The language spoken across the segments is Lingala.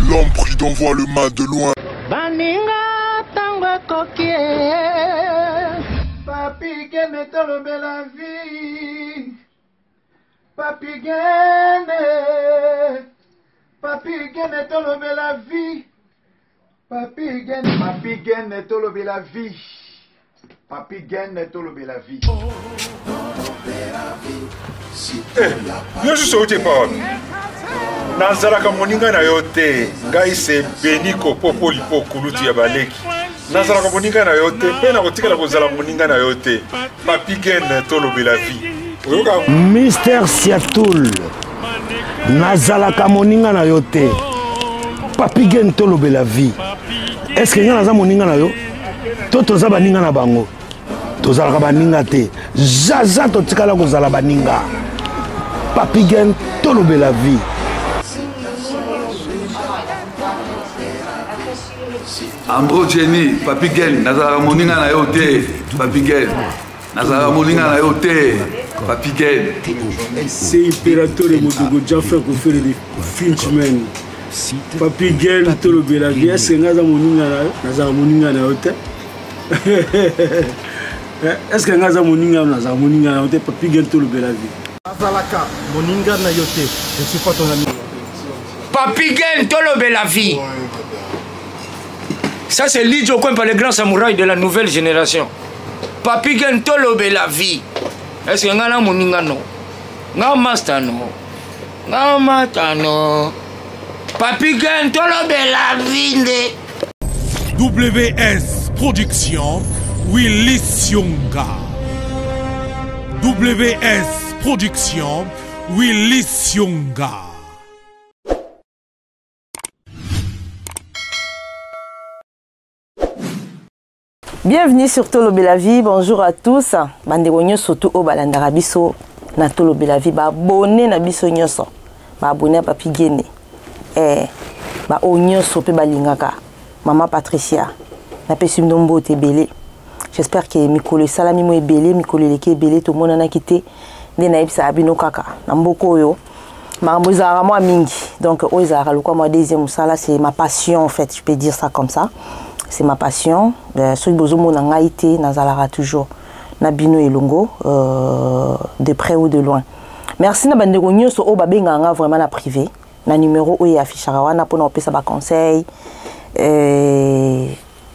L'homme prudent voit le mal de loin. Baninga tango kokie. Papi gene tolobe la vie. Papi gene. Papi gene tolobe la vie. Papi gene tolobe la vie. Papi gene tolobe la vie. Yo suis sauté pas. Nazaraka moninga na yote. Ngai se beniko popo lipo kuluti ya baleki. Nazaraka moninga na yote. Pena kotikala kozala moninga na yote. Papi gene tolobe la vie. Mister Siatoul. Nazalaka moninga na yote. Papi gene tolobe la vie. Est-ce que nga naza moninga na yo? Toza baninga na bango. Tozalaka baninga te. Zaza totikala kozala baninga. Papi gene tolobe la vie. Ambro Jenny, Papi gene, nazara moninga na yote. Papi gene, nazara moninga na yote. Papi gene. C'est impérateur de Modogo Jaffa qui fait des Finchman. Papi gene tolobe la vie. Est-ce que nazara moninga na yote? Est-ce que nazara moninga na yote? Papi gene tolobe la vie. Nazalaka moninga na yote. Je suis pas ton ami. Papi gene tolobe la vie. Ça c'est Lidjo Kwempa, le grand samouraï de la nouvelle génération. Papi gene tolobe la vie. Est-ce que ngana moninga no? Nga master no. Nga mata no. Papi gene tolobe la vie. WS Production, Willy Sionga. WS Production, Willy Sionga. Bienvenue sur Tolobe la vie, bonjour à tous. Bandeko nyonso surtout au balandaka biso na Tolobe la vie, ba abonné na biso nyonso. Ba abonné à Papi Gene. Ba o nyonso pe balingaka. Maman Patricia. Na pesi mdombo te belé. J'espère que mikolo salami mo ebelé, mikolo leke ebelé to mona na kité. Nde na ebisa abino kaka. Na mboko yo. Makambo ezalaka moi mingi. Donc o ezalaka lokwa moi deuxième sala, c'est ma passion en fait, je peux dire ça comme ça. C'est ma passion. Ceux qui ont été nazalaka toujours nabino elongo de près ou de loin. Merci na bandeko nyonso o babenganga vraiment na privé. Na numéro o affichera wana pour na pesa ba conseil.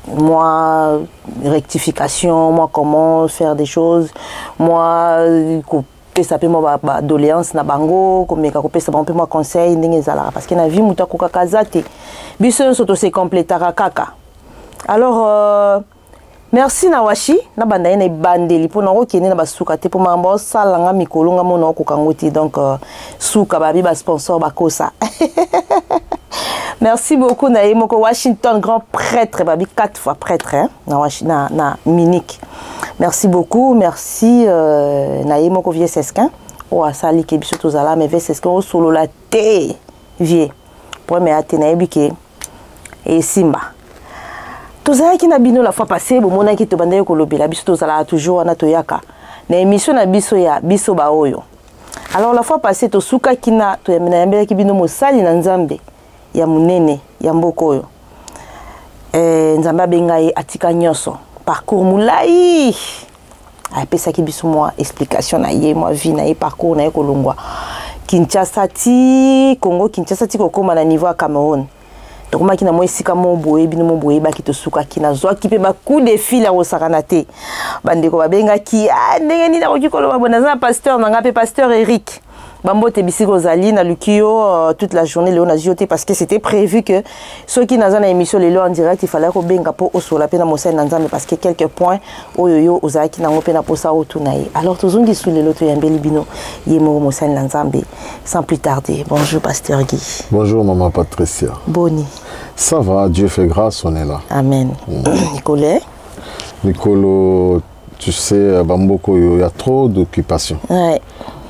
Moi rectification, moi comment faire des choses, moi ça peut moi doléance na bango comme ka kopesa ba moi conseil ndenge zalaka parce que na vie muta ko kakazate. Biso soto se complétera kaka. Alors, merci Nawashi, na banda na bandeli pour na okene na basuka te pour mambo salanga mikolo nga mona ko kangoti donc suka babi ba sponsor bakosa. Merci beaucoup Naïmoko Washington grand prêtre babi 4 fois prêtre hein na Munich. Merci beaucoup, merci Naïmoko vieux sesquin. O asali ke biso tozala mais vieux sesquin o solo la té vieux. Pour me atena ebike et Simba. Tozala ki na bino la fois passée bomona ki to bandaye ko lobela biso tozala toujours na toyaka na émission na biso ya biso ba oyo. Alors la fois passée to suka kina to yamena yambela ki bino mosali na nzambe ya munene ya mboko oyo. Nzambe bengai atika nyoso parcours mulai. Apesa ki biso moi explication na ye moi vie na ye parcours na ye kolongwa. Kinshasa ti Congo Kinshasa ti kokoma na niveau ya Cameroun. Donc moi qui na moi sika mon boye bino mon boye ba ki to suka ki na zo ki pe ba coup de fil à osakanate bandeko babenga ki ndenge ni na ko koloba bona za pasteur na ngape pasteur Eric bambo te bisiko zali na lukio toute la journée léon azioté parce que c'était prévu que ceux qui na za na émission lelo en direct il fallait ko benga po osola pe na mosai na nzambe parce que quelques points oyoyo ozaki na ngope na posa otunaye alors tozongi sous lelo to yambeli bino yemo mosai na nzambe sans plus tarder. Bonjour pasteur Guy. Bonjour maman Patricia. Boni. Ça va, Dieu fait grâce, on est là. Amen. Nicolas. Nicolo, tu sais, Bamboko, il y a trop d'occupations. Ouais.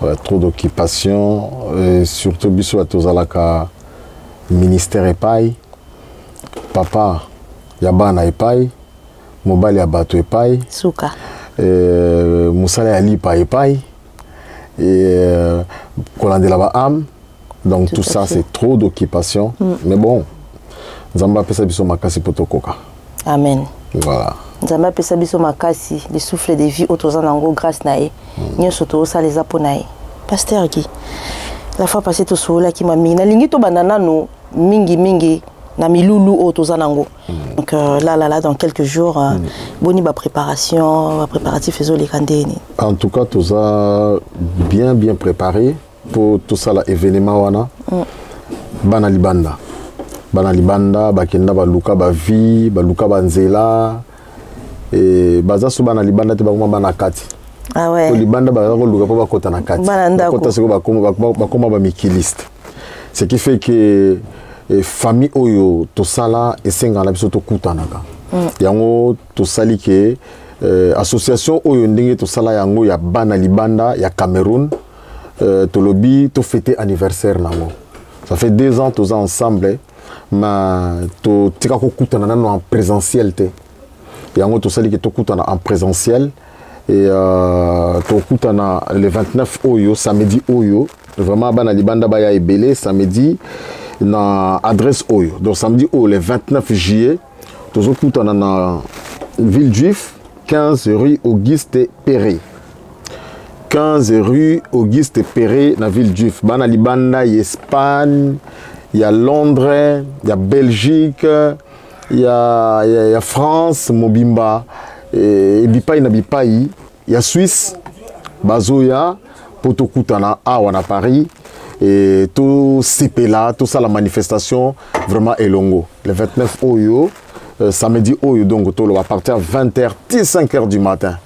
Il y a trop d'occupations. Surtout, biso à Tozalaka, ministère Epai. Papa, Yabana Epai. Mobile Yabato Epai. Souka. Moussala Alipa Epai. Et Kolandela Am. Donc tout ça, c'est trop d'occupations. Mais bon. Nzamba pesa biso makasi potokoka. Amen. Voilà. Nzamba pesa biso makasi, le souffle de vie autour nango grâce nae. Nyo soto ça les aponae. Pasteur Guy. La fois passée to sola qui m'a mis na lingi to banana no mingi na milulu autour nango. Donc là dans quelques jours boni ba préparation, ba préparatif les kandeni. En tout cas tout ça bien préparé pour tout ça l'événement wana. Bana libanda bakenda baluka ba vie baluka banzela et baza so bana libanda te bakoma bana kati. Ah ouais. To libanda baza ko luka po bakota na kati. Bakota seko bakoma ba mikiliste. Ce qui fait que famille oyo to sala esenga na biso to kutanaka. Yango to sali ke association oyo ndenge to sala yango ya bana libanda ya Cameroun to lobi to fêter anniversaire nango. Ça fait 2 ans tous ensemble, mais tu tika ko kutana en présentiel te. Yango to sali ke to kutana en présentiel et to kutana le 29 oyo samedi oyo vraiment bana libanda ba ya ebele samedi na adresse oyo. Donc samedi oyo le 29 juillet to kutana na Villejuif 15 rue Auguste Perret. 15 rue Auguste Perret dans Villejuif. Bana libanda y Espagne, il y a Londres, il y a Belgique, il y a France, Mobimba, et bipai na bipai, il y a Suisse, Bazoya, Potokutana, Awana Paris, et tout CPLA, tout ça la manifestation vraiment elongo. Le 29 Oyo, samedi Oyo donc à partir de 20h, 5h du matin.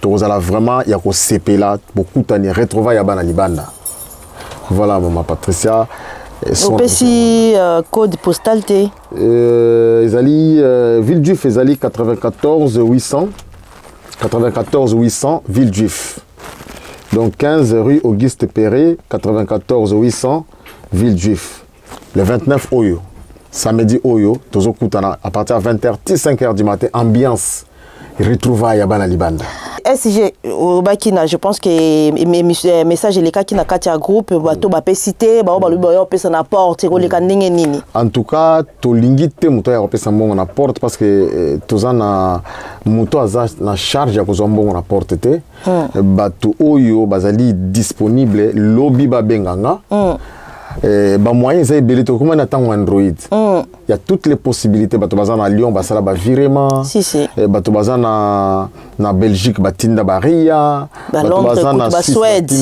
Vous allez vraiment, il y a un CP là, beaucoup de retrouvailles à Bana Libanda. Voilà, maman Patricia. Au petit code postal T. Villejuif, ils 94 800. 94 800, Villejuif. Donc 15 rue Auguste Perret, 94 800, Villejuif. Le 29 Oyo. Samedi Oyo, à partir de 20h, 5h du matin, ambiance. Retrouvailles à Bana Libanda. SG au Bakina, je pense que mes messages les cas qui na katia groupe bato ba cité ba ba lo pesa na porte ko le kandenge nini. En tout cas, to lingite muto ya pesa mbongo na porte parce que tozana muto aza na charge ya kozwa mbongo na porte te. Bato oyo bazali disponible lobby ba benganga. Ba moyen za ebele to comment attend Android. Il y a toutes les possibilités bato bazana à Lyon basala ba virement. Bato bazana na Belgique batinda baria. Bato bazana na Suède.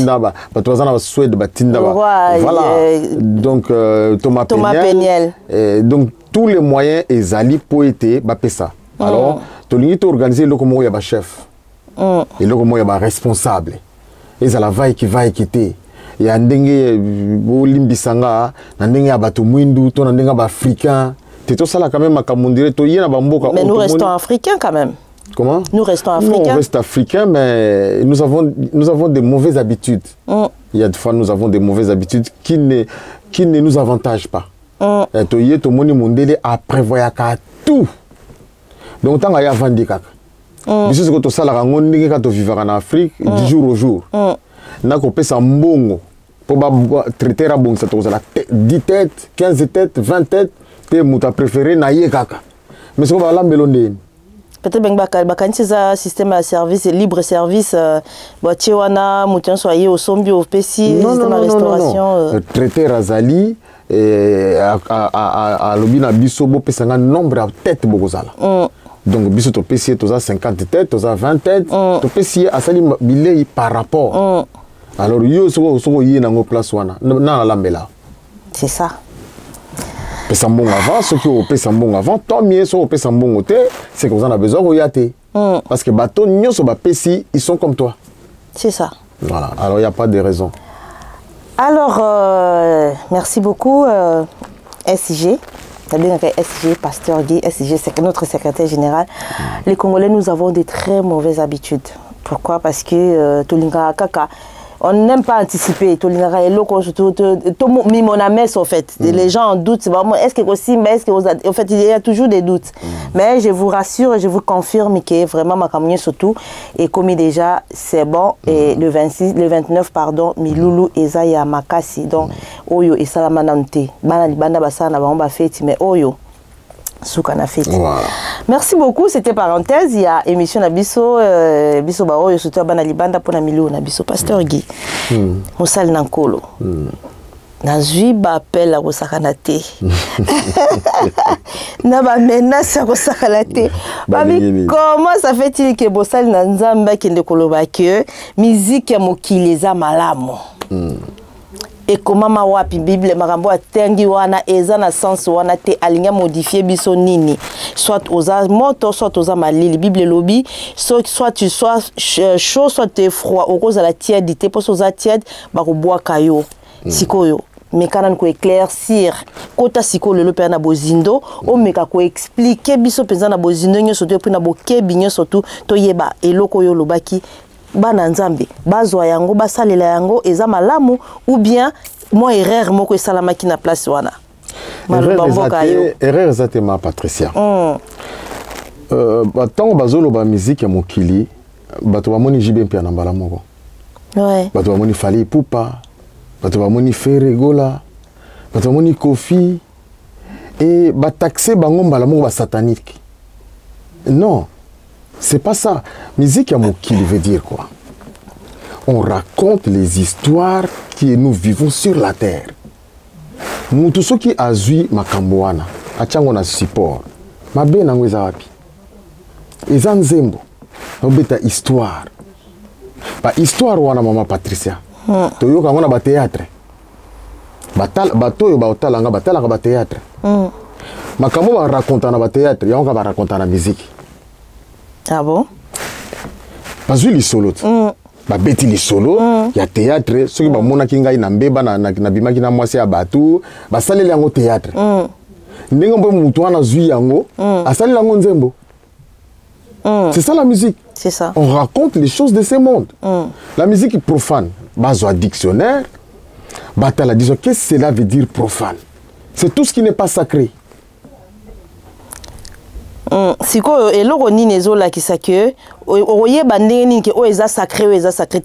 Bato bazana na Suède batinda ba. Voilà. Donc Thomas Peniel. Donc tous les moyens ezali poété ba pesa. Alors to lingi to organiser le comment ya ba chef. Et le comment ya ba responsable. Ezala va quitter. Ya ndenge bolimbisanga na ndenge ya bato mwindu to na ndenge ba africain teto sala quand même makamondire to yena ba mboka. Mais nous restons africains quand même. Comment? Nous restons africains. Non, on reste africains, mais nous avons des mauvaises habitudes. Il y a des fois nous avons des mauvaises habitudes qui ne nous avantagent pas. To yé to moni mondele a prévoyaka tout. Donc tant ya vandi kaka. Biso ko to sala rango ndenge ka to vivre en Afrique du jour au jour. Na ko pesa mbongo pour traiter la bonne, ça 10 têtes, 15 têtes, 20 têtes, te muta préféré na ye kaka. Mais ce qu'on va là melonde. Peut-être que bakanisa système à service libre service botiwana mutian soyé au sombi au PC système à restauration. Traiter Razali à lobina biso bo pesanga nombre de têtes bokozala. Donc biso to PC to 50 têtes, to 20 têtes, to PC à sali bilei par rapport. Alors yo soko yé nango place wana na lambela. C'est ça. Pesa mbongo avant, ceux qui ont pesa mbongo avant, tant mieux ceux qui ont pesa mbongo te, c'est que vous en avez besoin de parce que bateau nyoso ba pesi, ils sont comme toi. C'est ça. Voilà. Alors il n'y a pas de raison. Alors merci beaucoup SG. SG, Pasteur Guy, SG, c'est notre secrétaire général. Les Congolais, nous avons des très mauvaises habitudes. Pourquoi? Parce que Tolinga Kaka, on n'aime pas anticiper. Tolinga et l'eau, tout mon amès, en fait. Les gens en doutent. Est-ce que aussi, mais est-ce que en fait, il y a toujours des doutes. Mais je vous rassure et je vous confirme que vraiment ma campagne surtout est commis déjà, c'est bon. Et le 29, pardon, Miloulou Ezaya Makasi, donc Oyo et Salamanante. Bana Libanda Basana, on va faire, mais Oyo. Soukana Feti. Voilà. Merci beaucoup, c'était parenthèse. Il y a émission Nabiso, Biso Bao, et surtout Bana Libanda pour Namilou, Nabiso, Pasteur Guy, Moussal Nankolo. Nazui bapel à Rosakanate. Naba menace à Rosakanate. Babi, comment ça fait-il que Bossal Nanzamba qui ne koloba que musique ya mokileza malamo? Et comment ma wapi Bible marambo atengi wana eza na sens wana te alinga modifier biso nini? Soit oza moto, soit oza malili. Bible lobby, soit tu sois chaud, soit tu es froid. Au cause de la tièdité, pour oza tiède, bako bois kayo. Sikoyo. Mais quand on éclaircir kota siko le père na bozindo o meka ko expliquer biso penza na bozindo nyo soto pe na bokebi nyo soto to yeba eloko yo lobaki bana nzambe bazwa yango basalela yango eza malamu ou bien moi erreur moko esalamaki na place wana erreur ezate ma Patricia batango bazolo ba musique ya mokili bato bamoni jibe mpe na mbala moko bato bamoni Fally Ipupa bato bamoni Ferregola bato bamoni Kofi et bataxé bango mbala moko ba satanique. Non, c'est pas ça. Musique ya mokili veut dire quoi? On raconte les histoires que nous vivons sur la terre. Mutu soki azui makambo wana achango na support mabe nango eza wapi? Eza nzembo obeta histoire ba histoire wana mama Patricia toyoka ngona ba théâtre bato yo ba otalanga batalaka ba théâtre makambo ba raconta na ba théâtre yango ba raconta na musique. Ah bon? Bazui li solo ba beti li solo ya théâtre soki ba mona kingai na mbeba na bimaki na mwasi ya batu ba saleli yango théâtre ndenge mbo mutu wana zui yango asali yango nzembo. C'est ça la musique. C'est ça. On raconte les choses de ce monde. La musique profane, bazo dictionnaire, batala disons qu'est-ce que cela veut dire profane? C'est tout ce qui n'est pas sacré. Siko eloko nini ezola kisake oye bandenge nini ke o eza sacré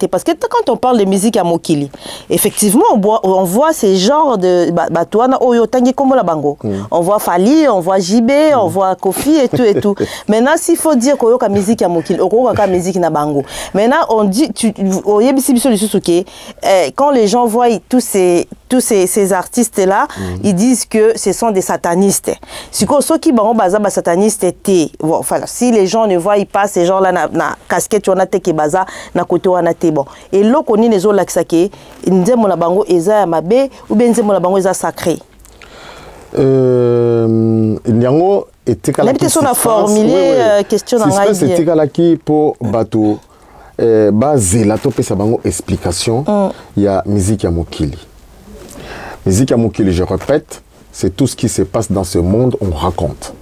parce que quand on parle de musique à mokili effectivement on voit ces genres de batouana oyo tangi comme la bango on voit Fally, on voit JB, on voit Kofi et tout maintenant s'il faut dire koyo ka musique à mokili okoka ka musique na bango maintenant on dit oye biso lisusuke quand les gens voient tous ces artistes là ils disent que ce sont des satanistes siko soki bango baza ba satanistes. Enfin, si les gens ne voient pas ces gens-là na casquette on a te ke baza na côté wana te bon et loko ni nezo laksake nzemo na bango eza ya mabe ou bien nzemo na bango eza sacré nyango etikala la question na formuler question na ngai c'est etikala ki po bato bazela to pesa bango explication ya musique ya mokili. Musique ya mokili, je répète, c'est tout ce qui se passe dans ce monde on raconte.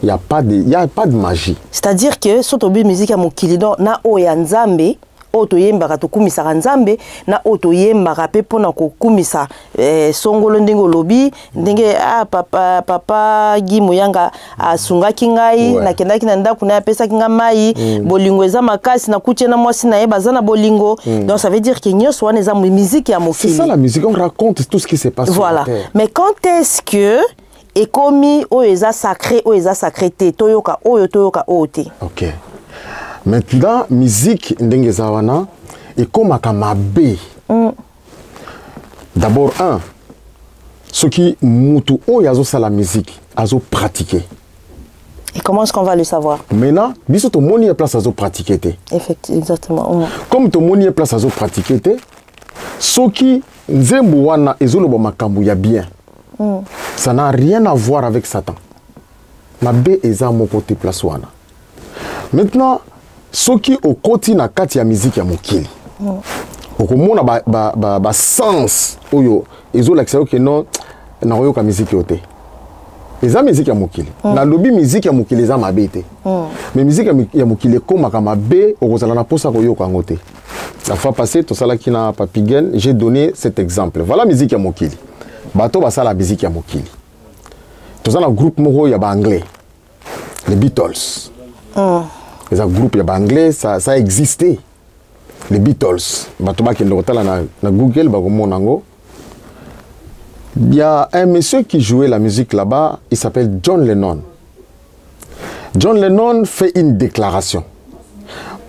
Il n'y a pas de magie. C'est-à-dire que si on a musique à mokili na oya nzambe otoyembaka tokumisa nzambe na otoyembaka pe pona kokumisa songolo ndenge lobi ndenge papa Guy Moyanga asungaki ngai nakendaki na ndako na apesaki nga mai bolingo eza makasi na kutie na mwasi na ye baza na bolingo donc ça veut dire que nyos wana eza musique ya mokili. C'est ça la musique, on raconte tout ce qui se passe sur la terre. Mais quand est-ce que et komi oeza sacré te toyoka ote. OK. Maintenant musique ndenge zawana et comme mabe. D'abord ce qui mutu oyazo sa la musique azo pratiquer. Et comment est-ce qu'on va le savoir? Maintenant, biso to moni place azo pratiquer te. Effectivement, exactement. Comme to moni place azo pratiquer te, soki nzembo wana ezoloba makambo ya bien. Ça n'a rien à voir avec Satan. Mabe eza mon côté place wana. Maintenant, ce qui au côté na kati ya musique ya mokili. Okomona ba sens oyo ezola kisao que non na oyo ka musique yote. Eza musique ya mokili. Na lobi musique ya mokili eza mabe te. Mais musique ya mokili koma ka mabe okozala na posa ko yo ka ngote. La fois passée to sala kina Papi Gen, j'ai donné cet exemple. Voilà musique ya mokili. Bato basa la musique ya mokili. Tous un groupe moko ya ba anglais. Les Beatles. Les groupe ya ba anglais ça existait. Les Beatles. Bato ba kendo tala na Google ba ko monango. Il y a un monsieur qui jouait la musique là-bas, il s'appelle John Lennon. John Lennon fait une déclaration.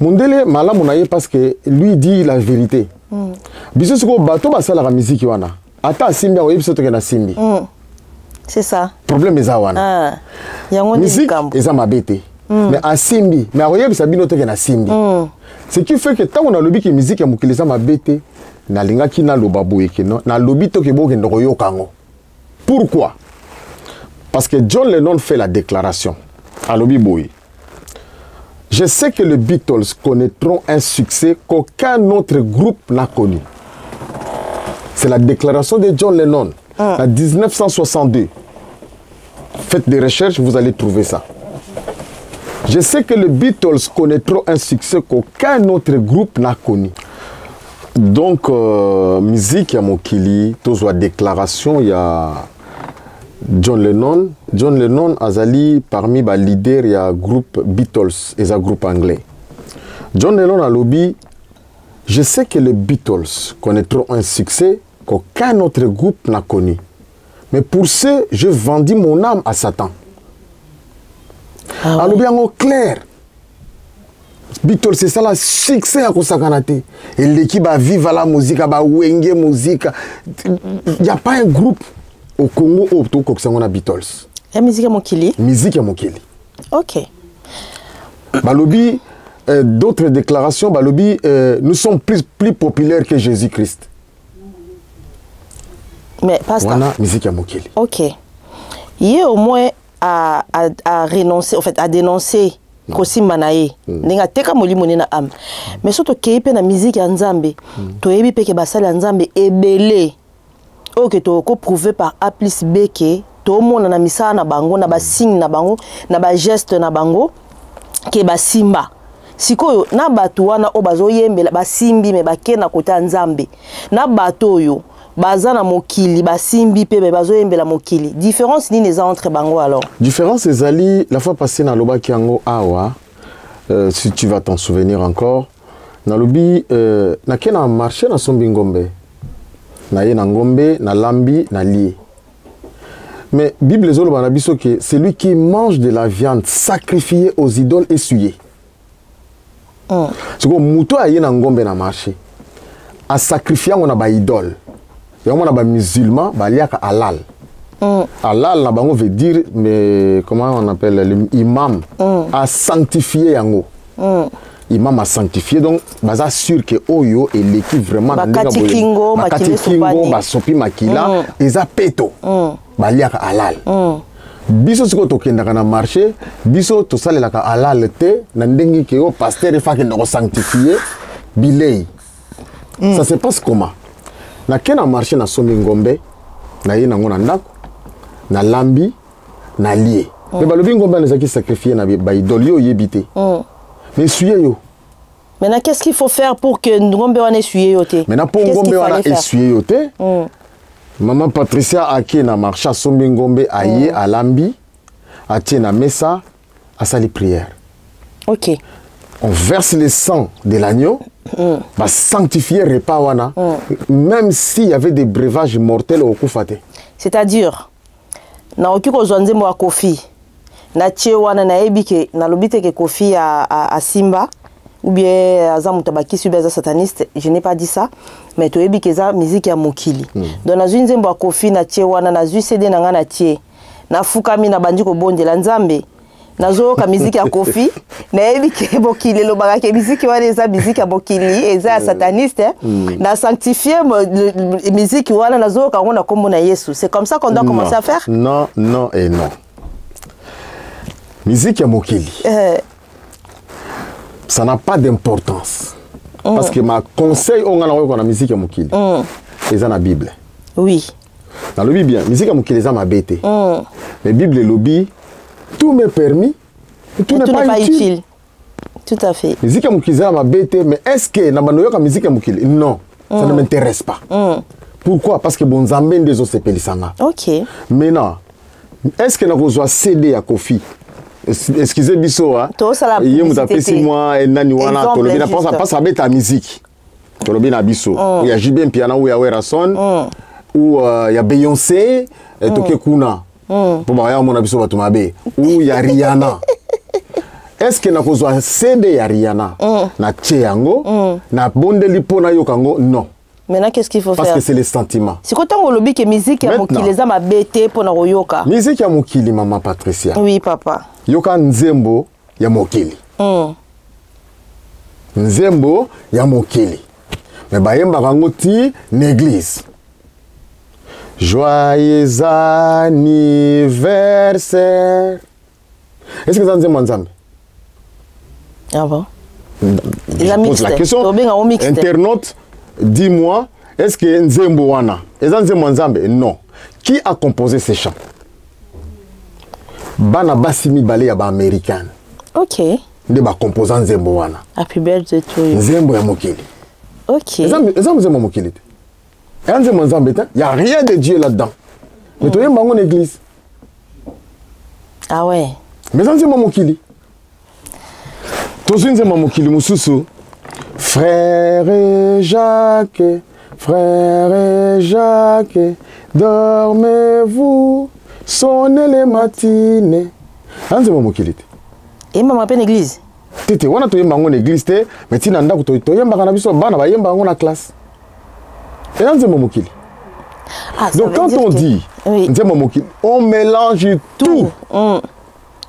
Mundele malamunaye parce que lui dit la vérité. Biso siko bato basala la musique wana. Ata simbi a oyebi soto ke na simbi. C'est ça. Problème eza wana. Musique eza mabete. Mais a simbi, mais a oyebi sabino to ke na simbi. Ce qui fait que tant on a lobi ki musique ya mokili eza mabete, na linga ki na loba boye ke no, na lobi to ke bo ke ndoko yo kango. Pourquoi? Parce que John Lennon fait la déclaration à lobi boye. Je sais que les Beatles connaîtront un succès qu'aucun autre groupe n'a connu. C'est la déclaration de John Lennon en 1962. Faites des recherches, vous allez trouver ça. Je sais que les Beatles connaîtront un succès qu'aucun autre groupe n'a connu. Donc, musique, il y a Mokili, tous la déclaration, il y a John Lennon. John Lennon azali parmi les leaders, il y a groupe Beatles et un groupe anglais. John Lennon a lobby. Je sais que les Beatles connaîtront un succès qu'aucun autre groupe n'a connu. Mais pour ce, je vendis mon âme à Satan. Alors bien au clair, Beatles c'est ça le succès à Kosakanate. Et l'équipe a vivre la musique, a wenge musique. Il n'y a pas un groupe au Congo où on a Beatles. La musique à Mokili. Musique à Mokili. Ok. Balobi, d'autres déclarations, Balobi, nous sommes plus populaires que Jésus-Christ. Mais pas ça. Voilà, musique à Mokili. Ok. Il y a au moins à renoncer, en fait, à dénoncer Kosi Manaye. Nenga teka moli monena am. Mais surtout keipe na musique ya Nzambe. To yebi peke basala ya Nzambe ebele. Ok, to ko prouver par A plus B que to mona na misala na bango, na ba signe na bango, na ba geste na bango ke ba simba. Sikoyo na bato wana o bazo yembela ba simbi me ba kena kota Nzambe. Na bato yo bazana mokili basimbi pe bazo yembela mokili. Différence ni neza entre bango alors. Différence ezali la fois passée na loba kiango awa si tu vas t'en souvenir encore. Na lobi na kena marché na sombi ngombe. Na ye na ngombe, na lambi, na lié. Mais Bible zolo banabiso que celui qui mange de la viande sacrifiée aux idoles essuyées. C'est comme muto a ye na ngombe na marché. A sacrifier on a ba idole. Et on a ba musulman ba liaka halal. Halal na bango veut dire mais comment on appelle l'imam a sanctifié yango. Imam a sanctifié donc baza sûr que oyo et l'équipe vraiment bakati kingo basopi makila eza peto baliaka halal biso siko tokendaka na marché biso tosalelaka halal te na ndengi ke o pasteur efaki ndoko sanctifié bilei ça se passe comment na kena marché na sombi ngombe na ye nango na ndako na lambi na lié mais balobi ngombe anezaki sacrifié na ba idole yo yebite. Mais essuyez yo. Maintenant, qu'est-ce qu'il faut faire pour que Ngombe wana essuyer yo te? Maintenant, pour Ngombe wana essuyer yo te, maman Patricia Ake na marché à Sombi Ngombe aye à Lambi, a tie na mesa, à sali prière. Ok. On verse le sang de l'agneau, va sanctifier repas wana, même s'il y avait des breuvages mortels au koufate. C'est-à-dire, na oki ko zonze mo kofi. Na tie wana na ebike na lobite ke kofi a Simba ou bien aza mutabaki subeza sataniste, je n'ai pas dit ça, mais to ebike za musique ya mokili. Donc na zunze mbo kofi na tie wana na zu CD na nga na tie. Na fukami na bandi ko bondela Nzambe. Na zo ka musique ya kofi, na ebike bokili lo baka ke musique wana eza musique ya bokili, eza sataniste. Na sanctifier musique wana na zo ka ngona kombo na Yesu. C'est comme ça qu'on doit commencer à faire? Non, non et non. Musique à Mokili. Ça n'a pas d'importance. Parce que ma conseil on a la musique à Mokili. C'est dans la Bible. Oui. Dans le Bible, musique à Mokili c'est ma bête. Mais Bible lobby tout m'est permis, tout n'est pas utile. Tout à fait. Musique à Mokili c'est ma bête, mais est-ce que na banoyo musique à Mokili? Non, ça ne m'intéresse pas. Pourquoi? Parce que bon Zambé des autres pelisanga. OK. Maintenant, est-ce que na besoin céder à Kofi? Excusez biso hein. Yé mutapé 6 mois et nani wana tolobi na pas avec ta musique. Tolobi na biso. Il y a JB Piana ou il y a Werason ou il y a Beyoncé et Toke Kuna. Pour ba ya mona biso batumabe ou il y a Rihanna. est-ce que nakozwa CD ya Rihanna na tcheyango na bondeli pona yokango? Non. Maintenant, qu'est-ce qu'il faut faire? Parce que c'est les sentiments. C'est quand on lobby que musique ya mokili za mabete pona royoka. Musique ya mokili, maman Patricia. Oui, papa. Yoka nzembo ya mokili. Nzembo ya mokili. Mais bayemba kango ti l'église. Joyeux anniversaire. Est-ce que ça nzembo nzambe? Ah bon? Je pose la question. Internaute, dis-moi, est-ce que Nzembo wana? Est-ce Nzembo Nzambe? Non. Qui a composé ces chants? Bana Basimi Bale ya ba américaine. Ok. De ba composant Nzembo wana. Happy birthday to you. Nzembo ya mokili. Ok. Est-ce Nzembo mokili? Et Nzembo Nzambe, il n'y a rien de Dieu là-dedans. Mais tu es en église. Ah ouais. Mais Nzembo mokili. Tozinze mamokili mususu. Frère Jacques, dormez-vous, sonnez les matines. Anze mamokili. Et maman peine église. Tete wana to yemba ngone église te, mais tina ndako to yemba kana biso bana ba yemba ngona classe. Et anze mamokili. Donc quand on dit nze mamokili, on mélange tout.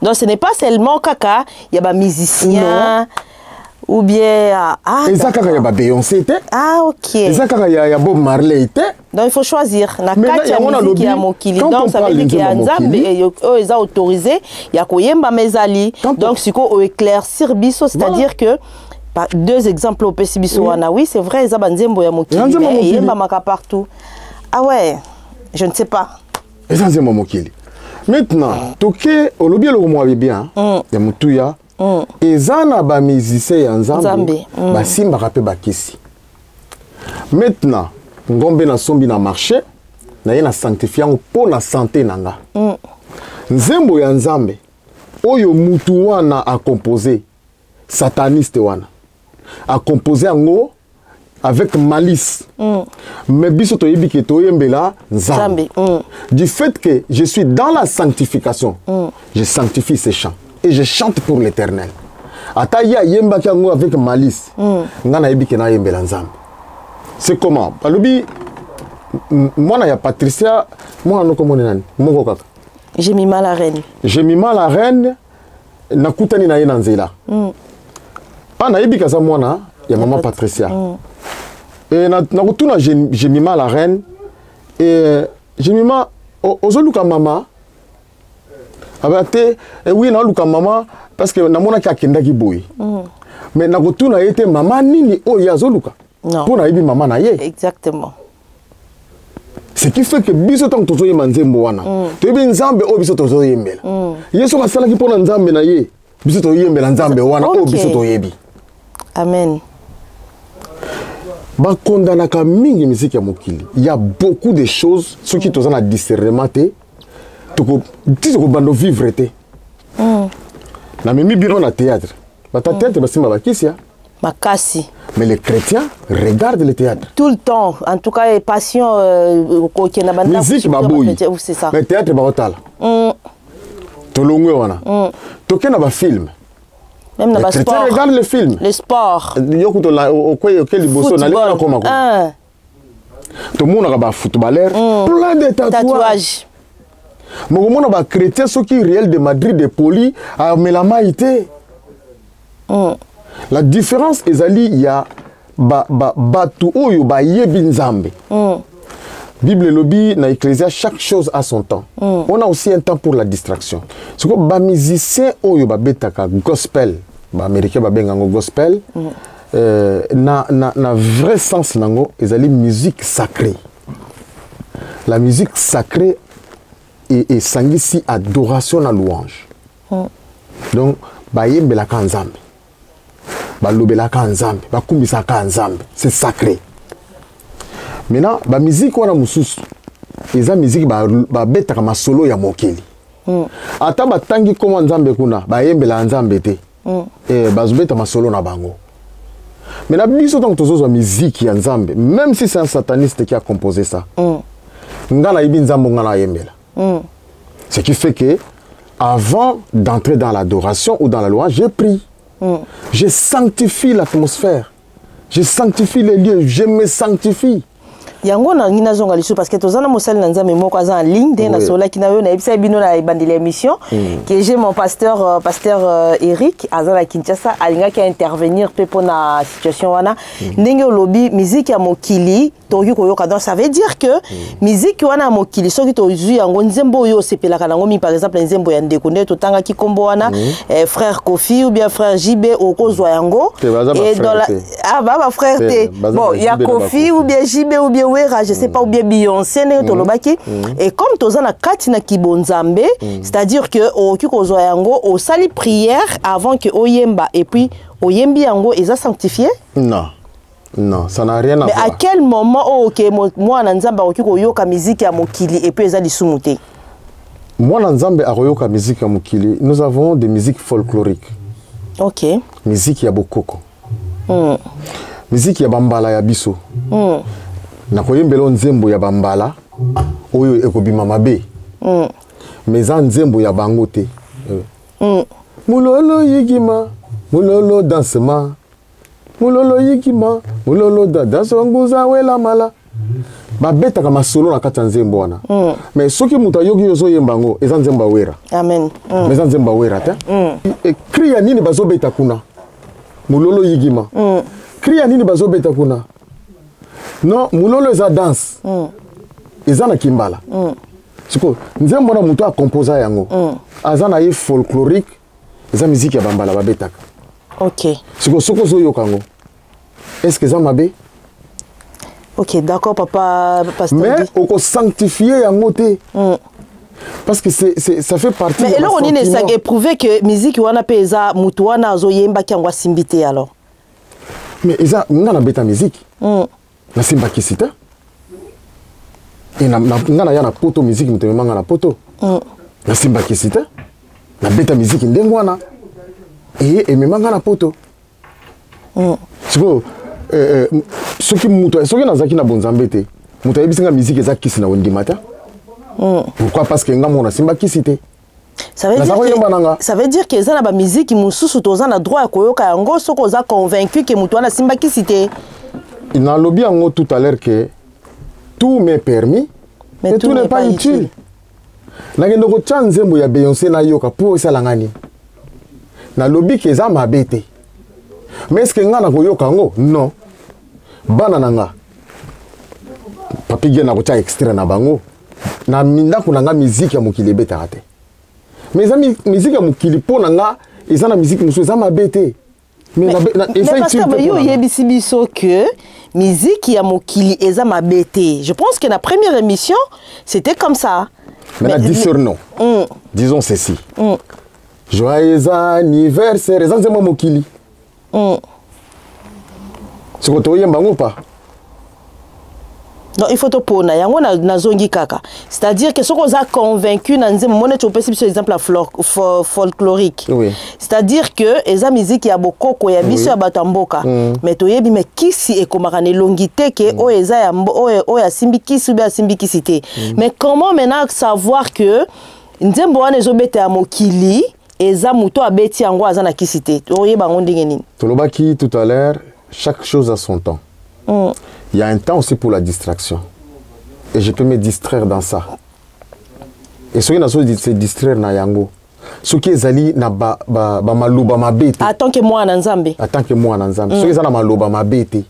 Donc ce n'est pas seulement kaka, il y a des musiciens ou bien et ça kaka y a Beyoncé était. Ah OK. Et ça kaka y a Bob Marley était. Donc il faut choisir na kati ya musique ya mokili. Donc ça veut dire qu'il y a nzambe et eux ils ont autorisé, il y a koyemba mezali. Donc siko o éclaircir biso, c'est-à-dire que deux exemples au Pesibiso wana oui, c'est vrai za banzembo ya mokili mais yemba maka partout. Ah ouais, je ne sais pas. Et ça c'est mokili. Maintenant, toke olobi lo mo bien ya mutuya ezana ba musicien ya nzambe ba simba rapé ba kisi. Maintenant, ngombe na sombi na marché na ye na sanctifiant pour la santé nanga. Nzembo ya nzambe oyo mutu wana a composé sataniste wana a composé ango avec malice. Mais biso to yebi ke to yembela nzambe. Du fait que je suis dans la sanctification, je sanctifie ces chants et je chante pour l'Éternel. Ata ya yemba kango avec malice. Ngana yebi ke na yembela nzambe. C'est comment? Alobi moi na ya Patricia, moi no komone nani? Moko kaka. J'ai mis mal à reine. J'ai mis mal à reine na kutani na ye na nzela. Pa na yebi kaza mwana ya maman Patricia. Et j'ai mis mal à la reine. Et j'ai mis mal aux autres maman. Oui, na maman parce que na mona ka kenda ki boy. Mais na kotuna été maman nini o ya zoluka. Non. Pour na yebi maman na ye. Exactement. Ce qui fait que biso tant tozo yemba nzembo wana. To yebi nzambe o biso tozo yembela. Yeso basala ki pona nzambe na ye. Biso to yembela nzambe wana o biso to yebi. Amen. Bakondanaka mingi musique ya mokili. Il y a beaucoup de choses ceux qui tozana discernement te toko bando vivre te. Na memi biro na théâtre. Bata théâtre basimba bakisia. Makasi. Mais les chrétiens regardent le théâtre. Tout le temps. En tout cas, passion musique baboyi. C'est ça. Mais théâtre barotala. Tolongwe wana. Tokena ba film. Même dans le sport. Regarde le film. Le sport. Tout le monde a footballeur. Plein de tatouages. Mais le monde a chrétien, ceux qui réel de Madrid, de Poli, à Melamaïté. La différence est il y a Batu Oyo, Yebi Nzambe. Bible lobby, dans l'Ecclésia, chaque chose a son temps. On a aussi un temps pour la distraction. Ce que les musiciens Oyo, Betaka, gospel, les Américains, Bengango gospel, na vrai sens, ils ont musique sacrée. La musique sacrée est sanguici adoration à louange. Donc, Bayembelaka Nzambe, Balobelaka Nzambe, Bakumbisaka Nzambe, c'est sacré. Maintenant, la musique wana mususu, eza musique ba betaka masolo ya mokili. Ata batangi koma nzambe kuna, bayembela nzambe te. Bazobeta masolo na bango. Maintenant, biso tant tozo musique ya nzambe, même si c'est un sataniste qui a composé ça. Ngana ibi nzambo ngana yembela. Ce qui fait que avant d'entrer dans l'adoration ou dans la louange, j'ai prie. Je sanctifie l'atmosphère. Je sanctifie les lieux. Je me sanctifie. yango na ngina zonga lisu parce que tozana mosali na nzambe moko aza en ligne de na sola ki na yo na ebisa bino na ebandeli émission que j'ai mon pasteur Eric azala Kinshasa alinga ki intervenir pe pona situation wana ndenge olobi musique ya mokili toki koyoka donc ça veut dire que musique wana mokili soki tozu yango nzembo yo sepelaka nango mi par exemple nzembo ya ndeko nde totanga ki kombo wana frère Kofi ou bien frère JB okozwa yango et dans la ba frère te bon ya Kofi ou bien JB ou bien je sais pas ou bien Beyoncé et comme toza na kati na kibonzambe c'est-à-dire que oki kozwa yango o sali prière avant que oyemba et puis oyembi yango eza sanctifié non ça n'a rien à voir mais à quel moment OK moi na nzamba oki koyoka musique ya mokili et puis eza lisumuté moi na nzambe akoyoka musique ya mokili nous avons des musiques folkloriques OK musique ya bokoko musique ya bambala ya biso na koyembela nzembo ya bambala oyo ekobima mabe mais za nzembo ya bango te mulolo yigima mulolo dansema mulolo yigima mulolo danse nguza wela mala babetaka masolo na kati ya nzembo wana mais soki mutu ayoki yo zoyemba ngo eza nzembo wera amen mais eza nzembo wera te cria nini bazobeta kuna mulolo yigima cria nini bazobeta kuna non mulolo eza danse eza na kimbala siko nzembo na mutu akompoza yango aza na ye folklorique eza musique ya bambala babetaka OK siko soko zoyoka ngo est-ce que eza mabe OK d'accord papa pasteur mais oko sanctifier yango te parce que ça fait partie mais alors on est ça éprouvé que musique wana pe eza mutu wana azoyemba ki yango asimbité alors mais eza ngana beta musique na simba kisita et na ya na poto musique mutemanga na poto na simba kisita na beta musique ndengwana et memanga na poto siko soki muto soki nazaki na bonzambe te muto yebisinga musique eza kisi na ondimata pourquoi parce que ngamo na simba kisite ça veut dire que ça na ba musique mususu toza na droit ya koyoka yango soko za convaincu que muto na simba kisite il n'a lobby en tout à l'heure que tout m'est permis, mais tout n'est pas utile. Na ngendo ko nzembo ya Beyoncé na yoka po esalangani. Na lobby ke za mabete. Mais est-ce que ngana ko yoka ngo? Non. Bana nanga. Papi gena ko extrait na bango. Na minda ko nanga musique ya mokili beta te. Mais amis musique ya mokili po nanga ezana musique muso za mabete. Mais parce que yo yebisi biso que musique ya mokili eza mabete. Je pense que la première émission c'était comme ça. Mais dis sur non. Disons ceci. Joyeux anniversaire eza nzembo mokili. C'est quoi toi yemba ngo pas? Non, il faut te pona yango na zongi kaka. C'est-à-dire que ce qu'on a convaincu dans nzembo mona tu peux par exemple la folklorique. Oui. C'est-à-dire que eza musique ya bokoko ya biso ya batamboka. Mais toyebi mais kisi ekomaka ne longité que o eza ya o ya simbi kisi ou bien simbi kisité. Mais comment maintenant savoir que nzembo wana ezobeta ya mokili eza muto abeti yango aza na kisité. Toyeba ngo ndenge nini? Tolobaki tout à l'heure, chaque chose a son temps. Il y a un temps aussi pour la distraction. Et je peux me distraire dans ça. Et ce qui est se distraire na yango. Ce qui est ali na ba maluba mabete. En tant que moi en nzambe. En tant que moi en nzambe. Ce qui est na maluba mabete.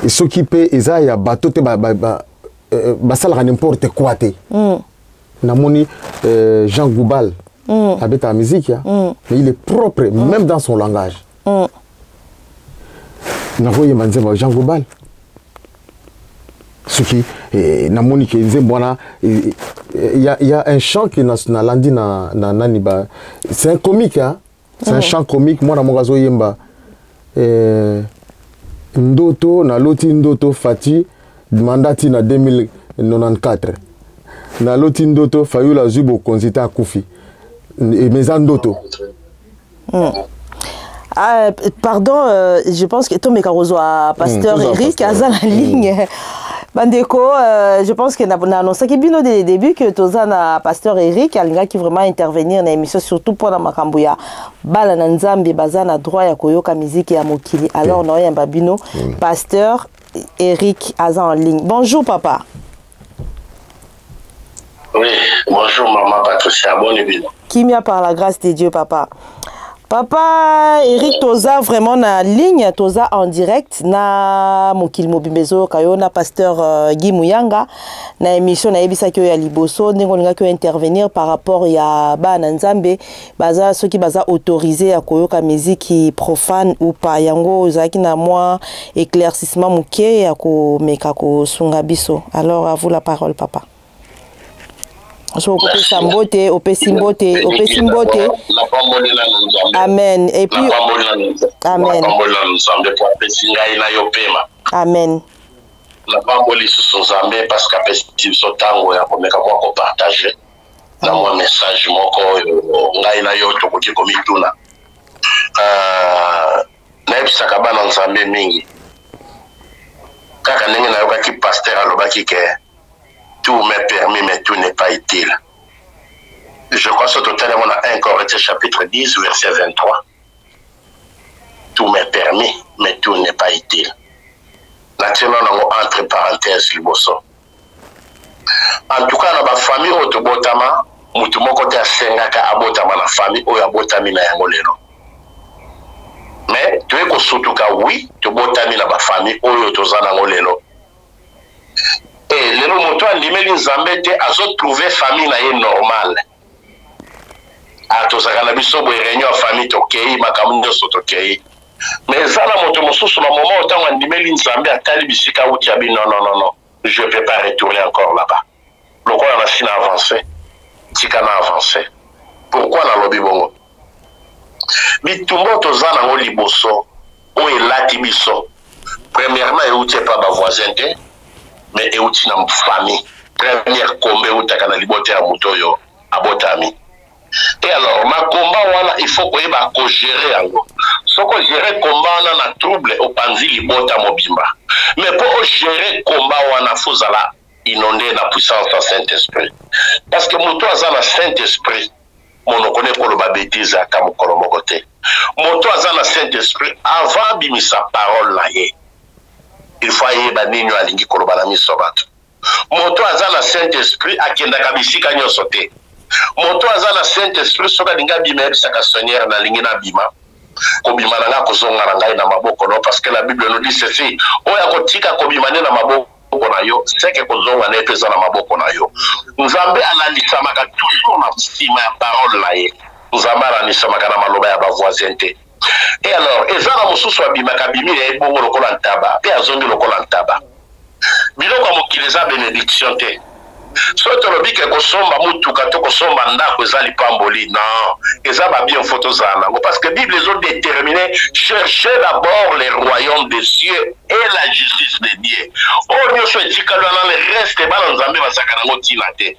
Et ce qui peut eza ya bato te ba sala n'importe quoi te. Na moni Jean Goubal habite la musique mais il est propre même dans son langage. Na voye manzemba Jean Goubal. Ce qui na monique il y a un chant qui na landi na naniba c'est un comique hein c'est un chant comique moi na mogazo yemba ndoto na loti ndoto fati mandati na 2094 na loti ndoto fayula zubo konzita kufi meza ndoto pardon je pense que Tomé Carozo a pasteur Eric à la ligne. Bandeko, je pense que nous annoncé dès le début que Tozana pasteur Eric alinga qui vraiment intervenir dans l'émission surtout pour la makambuya bala na nzambe bazana droit ya koyoka musique ya mokili. Alors on a babino pasteur Eric Aza en ligne. Bonjour papa. Oui, bonjour maman Patricia, bonne nuit. Kimia par la grâce de Dieu papa. Papa Eric Toza vraiment na ligne Toza en direct na mokili mobimbezo kayo na pasteur Guy Muyanga na émission na yebisa kyo ya liboso ndenge linga kyo intervenir par rapport ya bana nzambe baza ceux qui baza autorisé à koyoka musique profane ou pas yango zaki na moi éclaircissement muke ya ko meka ko sunga biso. Alors à vous la parole papa. So, Sambote, Simbote. Amen. Et puis, Amen. Amen. La bamboli sous Zambé parce qu'après si so tango ya komeka kwa ko partager na moi message moko ngai na yo to koki komituna na ebisa kabana Nzambe mingi kaka ndenge na yo ki pasteur alobaki ke tout m'est permis, mais tout n'est pas utile. Je crois que total on a 1 Corinthiens chapitre 10, verset 23. Tout m'est permis, mais tout n'est pas utile. Naturellement, on a entre parenthèses le bosso. En tout cas, dans la famille, on a botama, mutu moko te asengaka abotama na famille, oyo abotami na yango lelo. Mais tu es kosutuka oui, tu botami na ba famille, oyo tozana yango lelo. Et le moto a limé Nzambe te azo trouver famille na ye normal. A to sakana biso bo réunion famille to kei makamundo soto kei. Mais zala moto mosusu na moment autant on limé Nzambe atali bisika uti abi non. Je peux pas retourner encore là-bas. Pourquoi on a si avancé? Tika na avancé. Pourquoi na lobi bongo? Bitumbo to zana ngo liboso o elati biso. Premièrement e uti pa ba voisin te. Mais et aussi dans famille première combat où t'as liboté à mutoyo abotami et alors ma combat wana il faut que ba ko gérer algo so ko gérer combat wana na trouble au panzi libota mobimba mais pour gérer combat wana fozala inonder la puissance du Saint-Esprit parce que muto aza na Saint-Esprit mon connaît pour le bêtise à comme kolomokote muto aza na Saint-Esprit avant bimisa parole là yé. Il faut y banino alingi kolobana miso bato. Moto azana Saint-Esprit akenda kabisika nyoso te. Moto azana Saint-Esprit soka linga bima ebisaka Seigneur na lingi na bima. Kobima nga kozonga na ngai na maboko no parce que la Bible nous dit ceci. Oya kotika kobima na maboko na yo, seke kozonga na epeza na maboko na yo. Nzambe analisamaka toujours na sima ya parole la ye. Nzambe analisamaka na maloba ya ba voisin te. Et alors, ezana mosusu abimaka bimi ya ebongo lokola ntaba, pe azongi lokola ntaba. Biloko mokileza bénédiction te. So tolobi ke kosomba mutuka to kosomba ndako ezali pamboli. Non, eza ba bien photo zana. Parce que Bible les ont déterminé chercher d'abord les royaumes des cieux et la justice de Dieu. Oh nyoso etikalo na le reste bana Nzambe basaka nango tina te.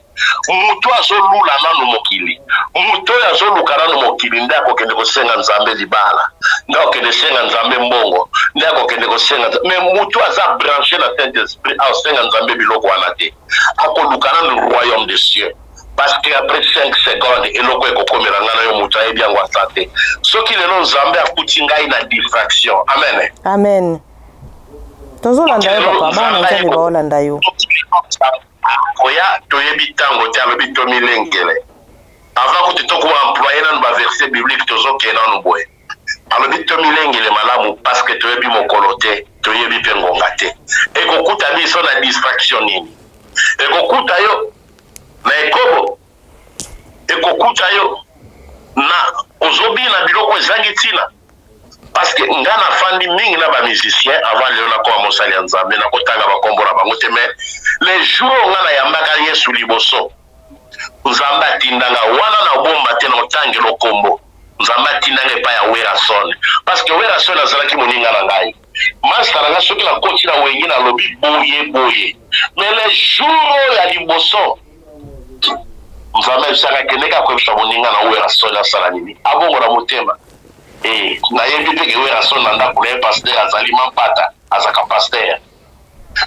Mutu azolula nanu mokili. Mutu azoluka nanu mokili ndako kende kosenga Nzambe libala. Ndako kende senga Nzambe mbongo. Ndako kende kosenga mais mutu aza branché na Saint-Esprit a senga Nzambe biloko wana te. Akoluka nanu le royaume des cieux. Parce qu'après 5 secondes, et l'on peut commettre un peu de bien santé. Ce qui est le Nzambe a coûté une distraction. Amen. Amen. Tozo landayo papa, bana nzambe ba landayo. Oya toyebi tango te alobi to milengele. Avant que tu ko employer dans ba verset biblique tozo kena no boy. Alobi to milengele malamu parce que toyebi mokolo te, toyebi pe ngonga te. Et ko kuta biso na distraction nini. Et ko kuta yo na ekobo ekokuta yo na ozobi na biloko ezangi tina parce que nga na fandi mingi na ba musicien avant leo na ko mosali ya Nzambe na kotanga ba kombo na bango te mais les jours nga na yambaka Yesu liboso Nzambe atindanga wana na bomba te na otangelo kombo Nzambe atindanga epa ya Werason parce que Werason azalaki moninga na ngai master nga soki na koti na wengi na lobi boye mais les jours ya liboso Nzambe saka keneka ko moninga na Werason na sala nini abongo na motema na yebi pe ke Werason na ndako le pasteur azali mampata azaka pasteur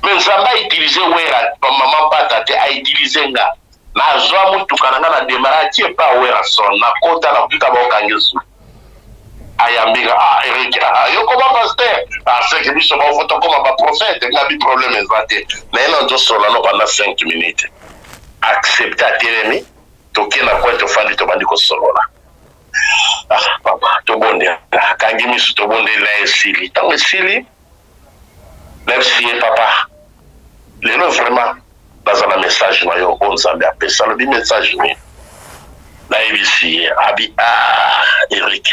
mais nzambe a utilisé wera maman pata te a utilisé nga na zwa mutuka na nga na démarrer tie pas wera son na kota na kuta ba okangesu ayambika Eric yo comme pasteur c'est que biso ba photo comme ba prophète nga bi problème ezate mais non do solo no pendant 5 minutes accepter teremi toke na kwento fandi to bandi ko solola papa to bonde kangi misu to bonde la esili tango esili merci papa lelo vraiment dans un message na yo on s'en appelle ça le message oui na ici abi Eric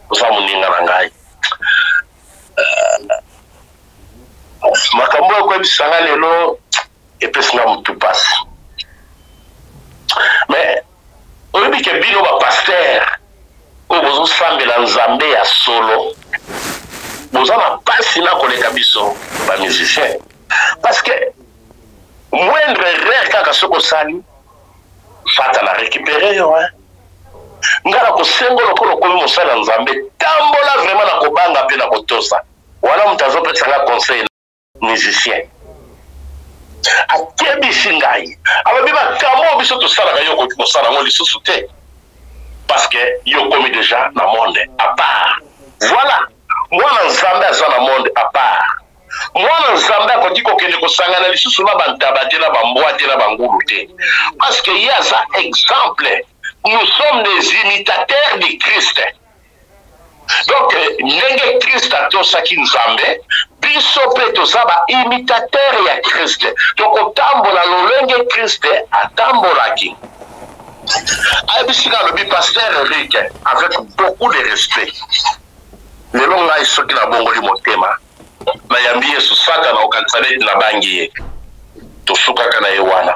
osa muninga na ngai makambo ko bisanga lelo epesina mutu passe mais oyebi ke bino ba pasteur oyo bozosambela nzambe ya solo boza na pasi na koleka biso ba musicien parce que moindre erreur kaka soki osali fata na récupérer yo ngala kosengo lokola okomi mosala nzambe tambola vraiment na kobanga mpe na kotosa wana moto azopesanga conseil musicien akebisi ngai alobi makambo biso tosalaka yo koki kosala yango lisusu te parce que yo komi déjà na monde à part voilà mwana nzambe aza na monde à part mwana nzambe akoki kokende kosangana lisusu na bantaba te na bambwa te na bangulu te parce que ye aza exemple. Nous sommes des imitateurs de Christ. Donc, ndenge Christ atosaki nzambe, biso pe tozaba imitateur ya Christ. Donc, otambola lolenge Christ atambolaki. Ayebisika lobi pasteur Eric avec beaucoup de respect. Lelo ngai soki na bongoli motema, na yambi Yesu saka na okanisa neti na bangi ye. Tosukaka na ye wana.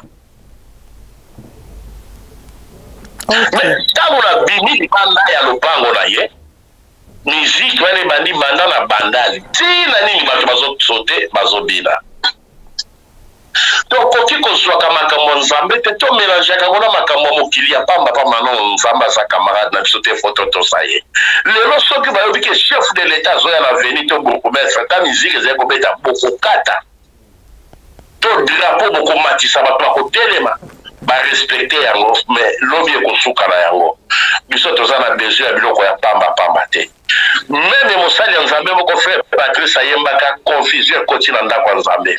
Mais ntango na bimi libanda ya lopango na ye musique wana ebandi banda na bandali ntina nini bato bazosote bazobina donc koki kozwaka makambo nzambe te tomelangeaka ngo na makambo ya mokili ya pamba pamba no nzambe aza camarade na biso te foto tosa ye lelo soki bayobi ke chef de l'état azoya na veni to bourgmestre ta musique ezali kobeta bokokata to drapeau bokomatisa bato bakotelema ba respecter yango mais lobi ekosuka na yango biso toza na besoin ya biloko ya pamba te même mosali ya nzambe moko frère Patrice ayembaka confusion ekoti na ndako ya nzambe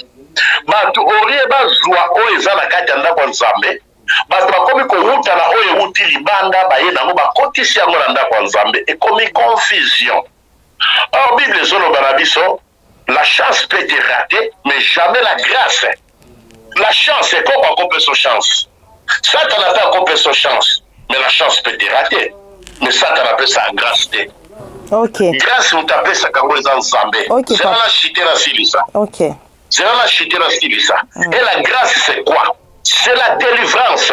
bato orie bazwa oyo eza na kati ya ndako ya nzambe bato bakomi kowuta na oyo ewuti libanda baye nango bakotisi yango na ndako ya nzambe ekomi confusion. Or Bible ezoloba na biso la chance peut te rater mais jamais la grâce. La chance est quoi qu'on peut son chance. Satan n'a pas compris son chance, mais la chance peut te rater. Mais Satan appelle ça grâce. Ok. Grâce, vous tapez ça quand vous êtes ensemble. C'est la chité la silisa. Ok. C'est la chité la silisa. Et la grâce, c'est quoi? C'est la délivrance.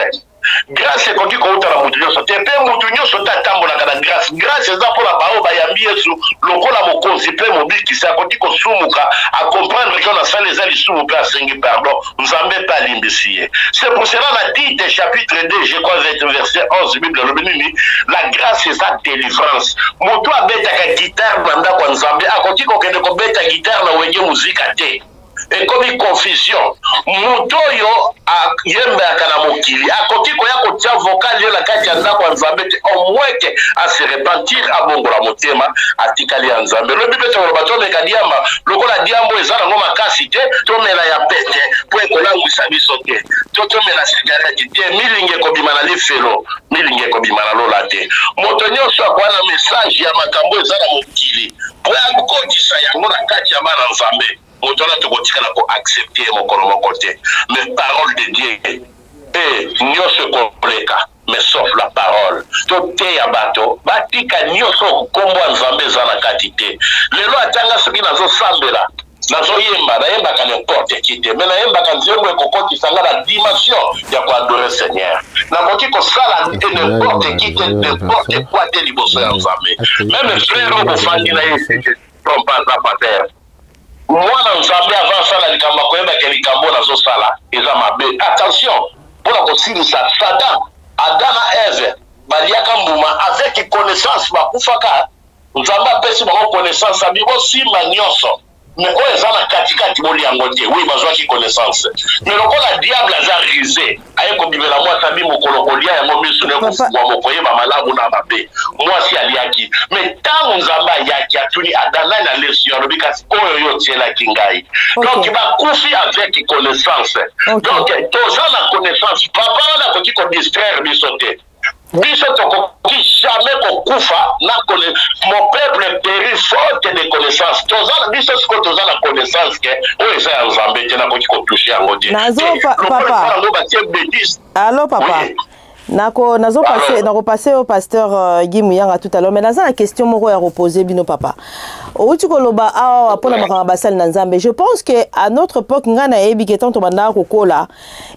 Grâce est quand tu comptes la moutonio. Tu peux moutonio sur ta tambour la grâce. Grâce est ça pour la bao bayambi sur le col à mon concept mobile qui s'est à côté qu'on soumuka à comprendre qu'on a fait les ailes soumuka à 5 pardon. Nous en met pas l'imbécile. C'est pour cela la dit chapitre 2, je crois verset 11 Bible le béni. La grâce c'est sa délivrance. Moto a bête à guitare banda kwa nzambe à côté qu'on kende ko bête à guitare na wenye musique à té. Et comme une confusion, mutoyo a yembe akana mokili akoki koya kotia vocal yo la kati ya ndako ya nzambe te au moins que à se repentir à bongola motema atikali ya nzambe lo bible to bato meka diamba lokola diambo ezala ngo makasi te to mela ya pete po ekolangwisa biso te to mela cigarette te milinge kobima na lifelo milinge kobima na lola te moto nyonso akwana message ya makambo ezala mokili po akokisa yango na kati ya bana nzambe. Motola to botika na ko accepter mokolo moko te mais parole de Dieu nyonso koleka mais sauf la parole to te ya bato batika nyonso kombo nzambe za na kati te lelo atanga soki nazo sambela nazo yemba na yemba ka n'importe qui te mais na yemba ka nzembo ekokoti sanga la dimension ya ko adorer Seigneur na koki ko sala n'importe qui te n'importe quoi te liboso ya nzambe même frère au fandi na yesu trompe pas à terre. Mwana nzambe avant ça la likambo koyeba ke likambo nazo sala eza mabe. Attention pour la kosilisa Satan Adam na Eve baliaka mbuma avec connaissance bakufaka nzambe apesi bango connaissance abi bosimba nyonso mais oyo eza na katikati boli yango te oui bazwaki connaissance mais lokola diable aza risé aye kobimela mwasi abi mokolo kolia yango miso na ekofungwa mokoyeba malamu na mabe mwasi aliaki mais ntango nzambe ayaki atuni adana na lesio alobi kasi oyo yo tielaki ngai donc bakufi avec connaissance donc toza na connaissance papa wana akoki kodistraire biso te biso tokoki jamais kokufa na mon peuple périt faute de connaissance toza biso siko toza na connaissance ke oyo eza ya nzambe te nakoki kotouche yango te allo papa nakopase au pasteur Guy Muyanga tout à l'heure mais naza na question moko ya reposer bino papa outi koloba awa pona makanga basali na nzambe je pense que à notre époque nga na yebi ke tanto bandaka kokola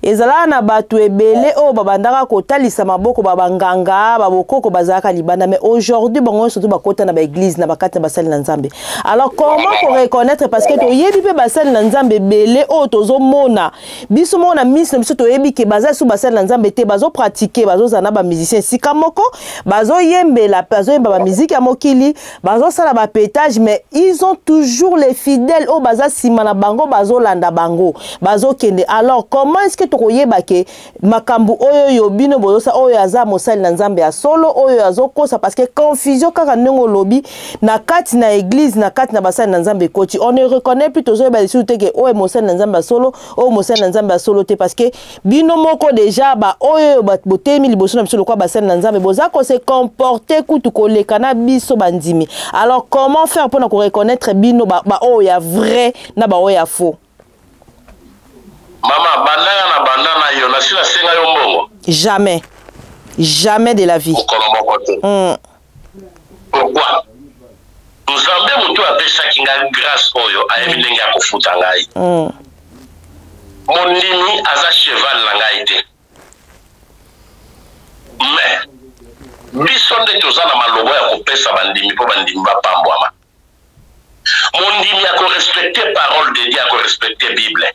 ezala na batu ebele o babandaka kotalisa maboko babanganga babokoko bazaka libanda mais aujourd'hui bango surtout bakota na ba église na bakata basali na nzambe alors comment pour reconnaître parce que to yebi pe basali na nzambe belé o tozo mona biso mona miss na biso to yebi ke bazali su basali na nzambe te bazo pratiquer bazo zana ba musicien sika moko bazo yembela bazo yemba ba musique ya mokili bazo sala ba pétage mais ils ont toujours les fidèles au baza simana bango bazo landa bango bazo kende alors comment est-ce que tokoyeba ke makambu oyo yobino bozosa oyo aza mosali na nzambe ya solo oyo azokosa parce que confusion kaka ndongo lobi na kati na église na kati na basali na nzambe koti on ne reconnaît plus toujours ba lisu te ke oyo mosali na nzambe ya solo oyo mosali na nzambe ya solo te parce que bino moko déjà ba oyo botemi liboso na biso lokwa basali na nzambe boza ko se comporter kutu koleka na biso bandimi alors comment faire pour na reconnaître bino ba oya vrai na ba oya faux mama bandana na bandana yo na sila senga yo mbongo jamais de la vie pourquoi nzambe mutu apesaki nga grâce oyo ayebi ndenge ya kofuta ngai mondimi aza cheval na ngai te mais biso nde toza na malobo ya kopesa bandimi mpo bandimi bapambwama mondimi akorespecte parole de Dieu akorespecte Bible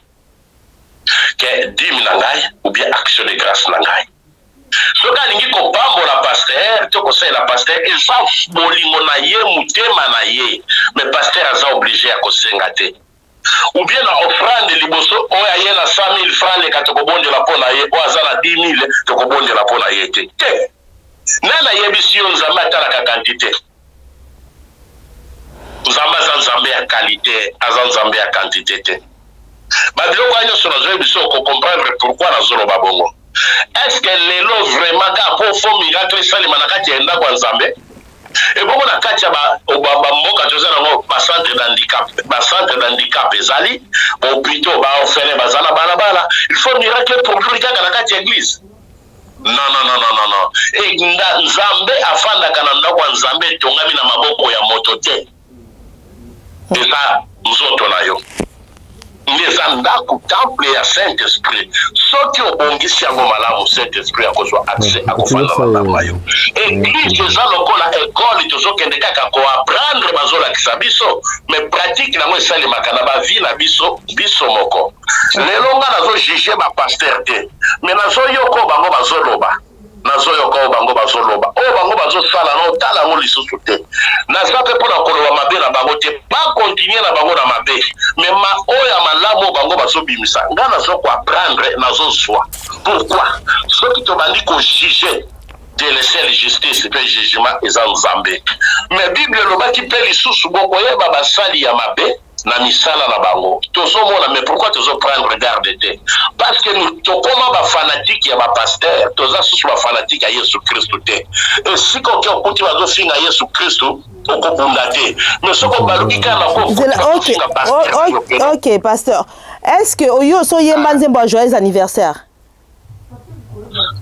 ke dîme na ngai ou bien action de grâce na ngai soki alingi kopambola paster to kosalela paster eza bolingo na ye motema na ye mais paster aza oblige ya kosenga te ou bien na offrande liboso oyo aye na 100 000 francs leka tokobondela mpo na ye oyo aza na 10 000 tokobondela mpo na ye te te nana yebisi yo nzambe atalaka quantité nzambe aza nzambe ya qualité aza nzambe ya quantité te babiloko ya nyonso nazoyebiso okocomprendre pourquoi nazoloba bongo est-ce que lelo vraiment ka po fo miracle esalema na kati ya ndako ya nzambe ebongo na kati ya bamboka toza nango bacentre d'handicap ezali hôpitaux baorphelin baza na balabala il faut miracle produire kaka na kati ya église non nzambe afandaka na ndako ya nzambe etongami na maboko ya moto te eza nzoto na yo eza ndako temple ya saint esprit soki obongisi yango malamu saint esprit akozwa accès akofanda na ndako na yo église eza lokola ekole tozokende kaka koaprendre bazolakisa biso mais pratique nango esalemaka na bavi na biso moko lelo nga nazojuge bapaster te mais nazoyoka bango bazoloba nazoyoka bango bazoloba oyo bango bazosala na otala yango lisusu te naza mpe mpona koloba mabe na bango te bakontinue na bango na mabe mais oyo ya malamu bango bazobimisa nga nazokoaprendre nazozwa pourquoi soki tobandi kojuge délaisser la justice mpe jugement eza nzambe mais bible elobaki mpe lisusu bokoyeba basali ya mabe na misala na bango tozomona mais pourquoi tozoprendre garde te parce que nous tokoma bafanatique ya bapaster toza susu bafanatique ya yesu kristu te esika oki okuti bazofinga yesu kristu okobunda te mais soko baluki kaka ok pasteur est-ce que oyo soyemba nzembo ya joyeux anniversaire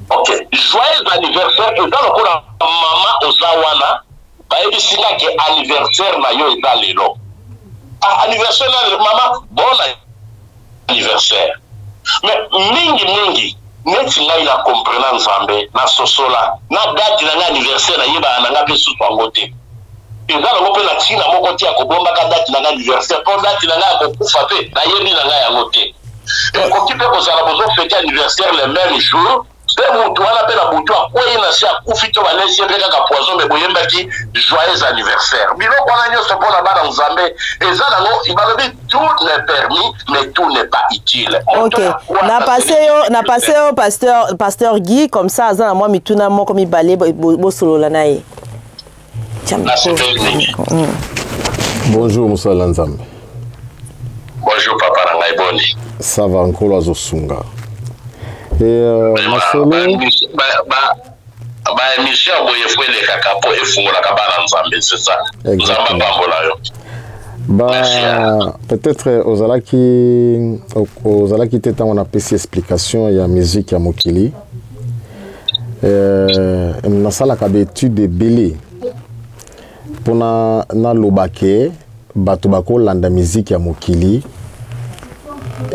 ok joyeux anniversaire eza lokola mama oza wana bayebisinga ke anniversaire na yo eza lelo anniversaire na mama bon anniversaire mais mingi neti ngai na comprendre nzambe na sosola na date na ngai anniversaire na yeba na ngai pe susu yango te eza nango mpe na ntina moko te ya kobombaka date na ngai anniversaire mpo date na ngai ya kokufa mpe nayebi na ngai yango te ekoki mpe kozala bozofete anniversaire le même jour mpe motu wana mpe na butu akwei na si akufi to banesi ebe kaka poison me boyembaki joyeux anniversaire biloko wana nyonso mpona bana nzambe eza nango balobi tout n'est permis mais tout n'est pas utile. Ok, na passé yo pasteur Guy comme ça aza na mwa mituna moko mibale bosolola na ye. Bonjour Moussala Nzambe. Bonjour papa na ngai boni. Ça va encore azosunga. Et masolo ba émission boye fwele kaka po efungola ka bana nzambe c'est ça. Nzamba pambola yo. Bah peut-être ozalaki teta on a pesi explication ya musique ya mokili. Na sala ka étude belé. Pona na lobake bato bako landa musique ya mokili.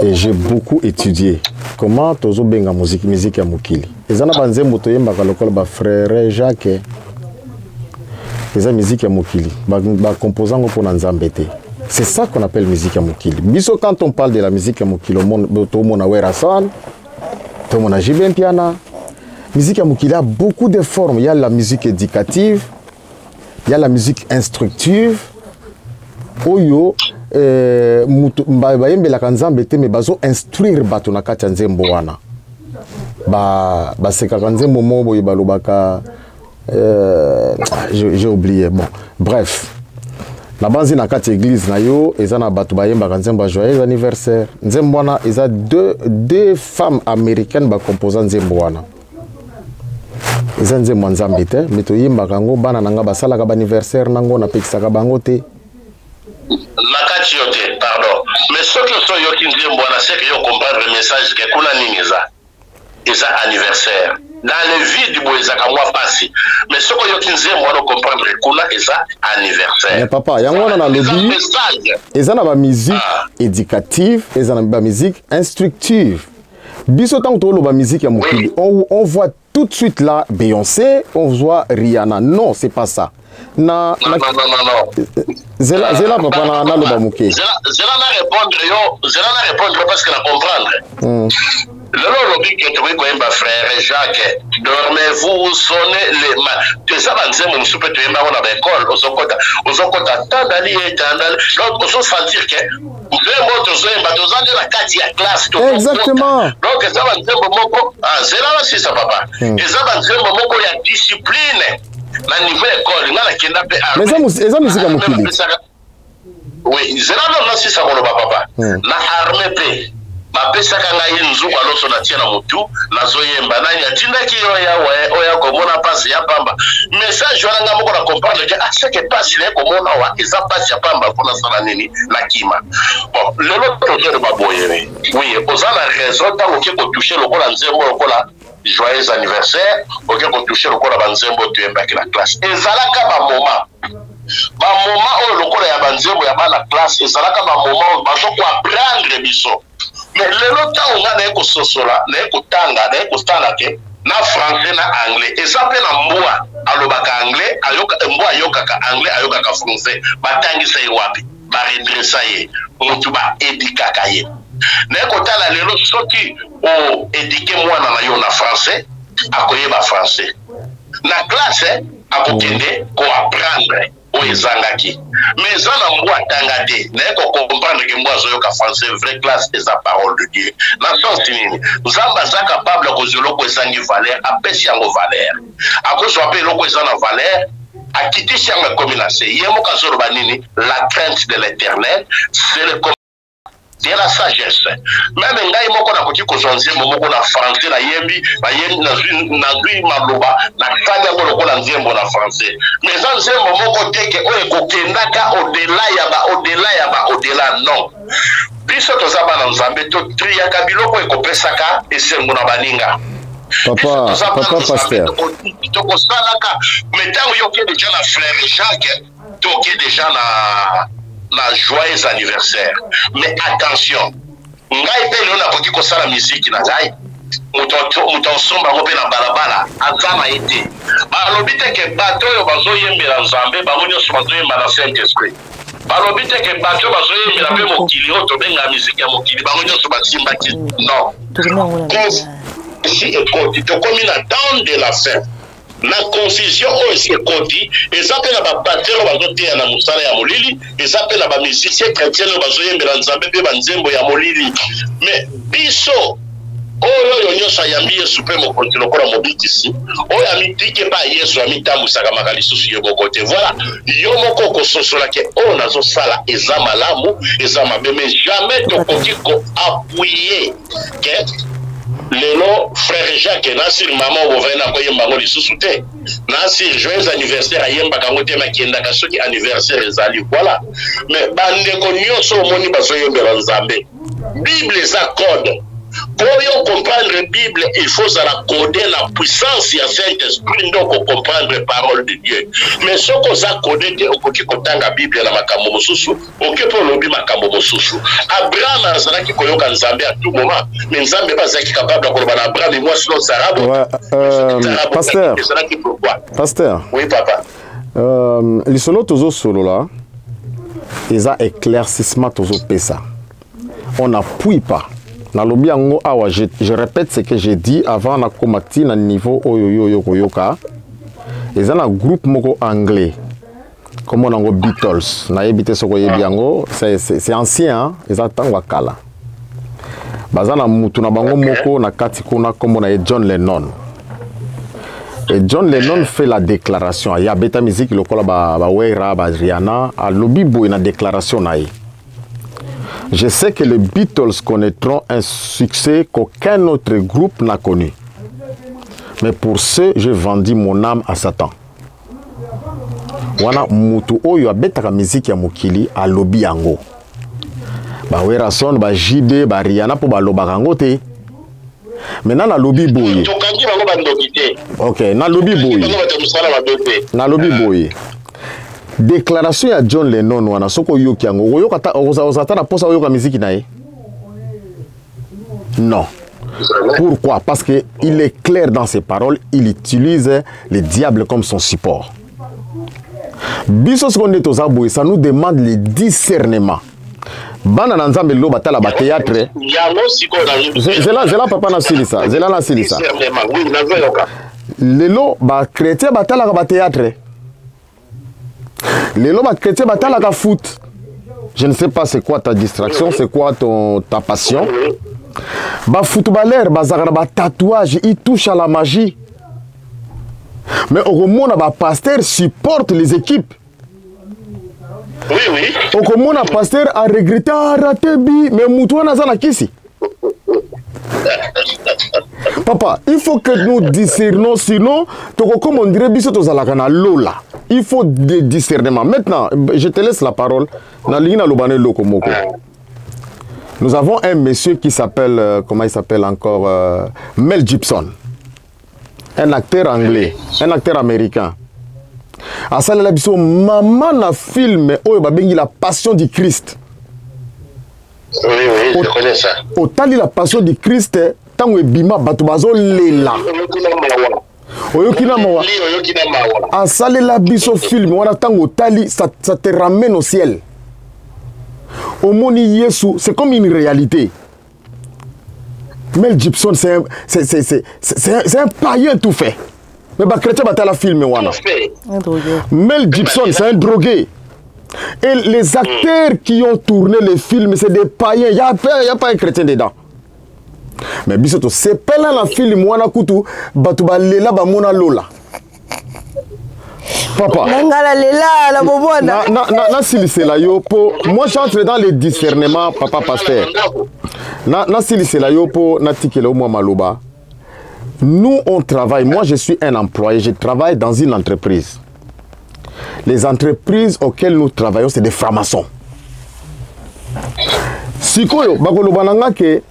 Et j'ai beaucoup étudié comment tozo benga musique ya mokili. Ezana banzembo toyemba ka lokola ba frère Jacques. Eza musique ya mokili. Ba composant pour nzambe te. C'est ça qu'on appelle musique ya mokili. Biso quand on parle de la musique ya mokili, to mona wera san, to mona jibem piana. Musique ya mokili a beaucoup de formes. Il y a la musique éducative, il y a la musique instructive. Oyo bayembelaka nzambe te me bazo instruire bato na kati ya nzembo wana basekaka nzembo moko boye balobaka j'ai oublié. Bon bref na banzi na kati église na yo eza na bato bayembaka nzembo ya joyeux anniversaire. Nzembo wana eza deux femmes américaines bakomposa nzembo wana eza nzembo ya nzambe te me toyembaka yango bana na nga basalaka baanniversaire nango napekisaka bango te. Nakati yote, pardon. Mais ce que so yoki nzembo na c'est que yo comprendre le message que kuna nini eza anniversaire. Dans le vie du boeza ka moi passé. Mais ce que yoki nzembo na comprendre kuna eza anniversaire. Mais papa, yango na lobi. Eza na ba musique éducative, eza na ba musique instructive. Biso tant to lo ba musique ya mokili. On voit tout de suite là Beyoncé, on voit Rihanna. Non, c'est pas ça. Non. Zela papa na loba muke. Zela na répondre parce que na comprendre. Le lobby que tu veux frère Jacques, dormez-vous, sonnez les mains. Tu sais pas nzembo msupe tu yemba na école, ozokota tandali et tandali. Donc on sentir que nzembo tozoyemba tozande na kati ya classe to. Exactement. Donc ça va nzembo moko, zela c'est ça papa. Et ça va nzembo moko ya discipline. Na niveau école ngala kenda pe mais ça musique ya mokili. Oui, zela non c'est ça koloba papa. Na armée pe bapesaka ngai nzuku aloso na tia na mutu nazoyemba nani atindaki oya komona pasi ya pamba message wana nga moko na comprendre que c'est que pasi le komona wa eza pasi ya pamba pour na sala nini na kima. Bon lelo tozo de baboyere oui ozana raison tant que ko toucher lokola nzembo lokola joyeux anniversaire ok ko toucher lokola banzembo tu embaki la classe ezalaka ba moment oyo lokola ya banzembo ya bana classe ezalaka ba moment bazo ko apprendre biso. Mais le temps on a ko sosola na ko tanga na ko stana ke na français na anglais et ça pe na mboa alobaka anglais ayoka mboa ayokaka anglais ayokaka français batangisa ye wapi ba redressa ye mutu ba edikaka ye na ko tala lelo soki o éduquer mwana na yo na français akoyeba français na classe akokende ko apprendre o ezangaki mais ça na mboa tanga te na ko comprendre que mboa zoyoka français vraie classe et sa parole de Dieu na sens nini nzamba za capable ko zoloko ezangi valeur apesi yango valeur akozwa pe loko ezana valeur akitisha yango communauté yemo kazolo banini la crainte de l'Éternel c'est le de la sagesse. Même ngai moko na koki kozonze moko na français na yembi na zui maloba na kanya moko na nzembo na français. Mais ça nzembo moko teke o ekokendaka au-delà non. Biso tozaba na nzambe to triaka biloko ekopesaka esengo na baninga. Papa pasteur. To salaka mais tant yoke déjà na frère Jacques, toke déjà na joyeux anniversaire. Mais attention, ngai pe leo nakoki kosala musique na ngai muto somba ko pe na balabala azama ete balobi te ke bato yo bazoyembela nzambe bango nyonso bazoyemba na Saint-Esprit balobi te ke bato bazoyembela pe mokili oyo tobenga musique ya mokili bango nyonso basimbaki non si ekoti tokomi na temps de la fin na confusion oyo esi ekoti eza mpe na bapatere oyo bazoteya na mosala ya molili eza mpe na bamusicien chrétien oyo bazoyembela nzambe mpe banzembo ya molili mais biso oyo nyonso ayambi yesu mpe mokonzi lokola mobikisi oyo amitiki mpe yesu amitambwisaka maka lisusu yo moko te voilà yo moko okososolaki oyo nazosala eza malamu eza mabe mais jamais tokoki koappuye ke lelo frère Jacques Nasir maman ovena koyemba ngo lisusu te Nasir joyeux anniversaire ayembaka ngo te makendaka soki anniversaire ezali voilà mais bandeko nyonso omoni bazoyembela nzambe bible eza code pour comprendre la Bible, il faut accorder la puissance à Saint-Esprit donc comprendre la parole de Dieu. Mais ce qu'on a codé, on peut la Bible dans ma camomo sousou, on peut lobby ma camomo sousou. Abraham a zara qui koyoka nzambe à tout moment, mais nzambe pas zaki capable de comprendre Abraham et moi sinon sarabo. Pasteur. Pasteur. Oui papa. Les solos tozo solo là, ils ont éclaircissement tozo pesa. On n'appuie pas. Na lobi yango awa je répète ce que j'ai dit avant na komati na niveau oyo koyoka eza na groupe moko anglais comme on ngo Beatles na yebite soko yebi yango c'est ancien eza tango kala baza na mutu na bango moko na kati kuna comme on a John Lennon et John Lennon fait la déclaration ya beta musique lokola ba wera ba Rihanna a lobi boy na déclaration na ye. Je sais que les Beatles connaîtront un succès qu'aucun autre groupe n'a connu. Mais pour ce, je vendis mon âme à Satan. Wana mutu oyo abetaka musique ya mokili a lobi yango. Ba Werason, ba JB, ba Rihanna po ba lobaka yango te. Maintenant na lobi boye. Ok, na lobi boye. Na lobi boye. Déclaration à John Lennon wana soko yoki yango oyoka ozatana posa oyoka musique nae. Non. Pourquoi? Parce que il est clair dans ses paroles, il utilise le diable comme son support. Biso seconde tozaboy, ça nous demande le discernement. Bana na nzambe lo batala ba théâtre. Zela papa na silisa, zela na silisa. Lelo ba chrétien batala ba théâtre. Les lois chrétiens battent la foot. Je ne sais pas c'est quoi ta distraction, c'est quoi ta passion. Bah footballeur, bah tatouage, il touche à la magie. Mais au monde, bah pasteur supporte les équipes. Oui, oui. Au monde, pasteur a regretté, a raté bi, mais moutoua n'a pas ici. Papa, il faut que nous discernons, sinon, comme on dirait, Lola. Il faut des discernements. Maintenant, je te laisse la parole. Nous avons un monsieur qui s'appelle, comment il s'appelle encore, Mel Gibson. Un acteur anglais, un acteur américain. À ça, maman a filmé la passion du Christ. Oui, oui, je connais ça. Autant la passion du Christ, tant que bima batubazo lela. Oyokina mawa. Asale la biso film, wana tango tali, ça te ramène au ciel. Au moni Yesu, c'est comme une réalité. Mel Gibson, c'est un païen tout fait. Mais bah chrétien bat la film wana. Mel Gibson, c'est un drogué. Et les acteurs qui ont tourné les films, c'est des païens. Il n'y a pas un chrétien dedans. Mais bisoto, c'est pas là la film wana kutu batuba lela ba mona lola. Papa. Nangala lela la bobona. Na silise la yo po. Moi j'entre dans les discernements papa pasteur. Na silise la yo po na tikele o moi maloba. Nous on travaille, moi je suis un employé, je travaille dans une entreprise. Les entreprises auxquelles nous travaillons c'est des francs-maçons. Sikoyo bakoloba nanga ke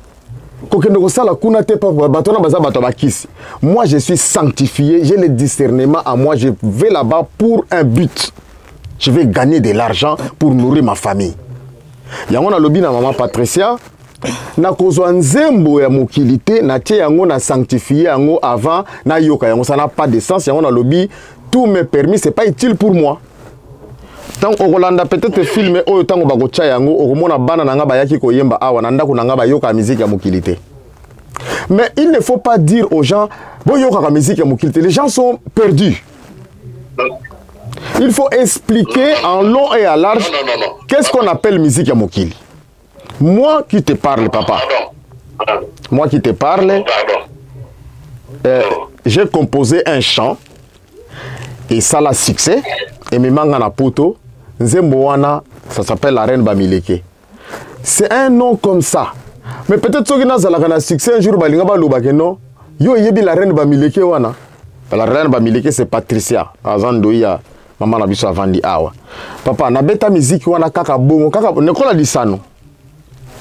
moi je suis sanctifié, j'ai le discernement à moi, je vais là-bas pour un but. Je vais gagner de l'argent pour nourrir ma famille. Yango na lobi na maman Patricia, na kozwa nzembo ya mokilité, na tie yango na sanctifié yango avant na yoka yango, ça n'a pas de sens. Yango na lobi, tout me permis, c'est pas utile pour moi. Tant que Rolanda peut-être filmer au temps où bagocha yango okomona bana nanga bayaki koyemba awa nanda kunanga bayoka musique ya mokilité. Mais il ne faut pas dire aux gens Bon, il y a musique à Mokili. Les gens sont perdus. Il faut expliquer en long et à large qu'est-ce qu'on appelle musique à Mokili. Moi qui te parle, papa. Moi qui te parle, j'ai composé un chant et ça l'a succès. Et mes mangana poto, Nzemboana, ça s'appelle la reine Bamileke. C'est un nom comme ça. Mais peut-être que nous avons un succès un jour, non. Yo yebi la reine Bamileke wana. La reine Bamileke c'est Patricia. Azandoya maman na biso avandi awa. Papa na beta musique wana kaka bongo kaka nekola disano.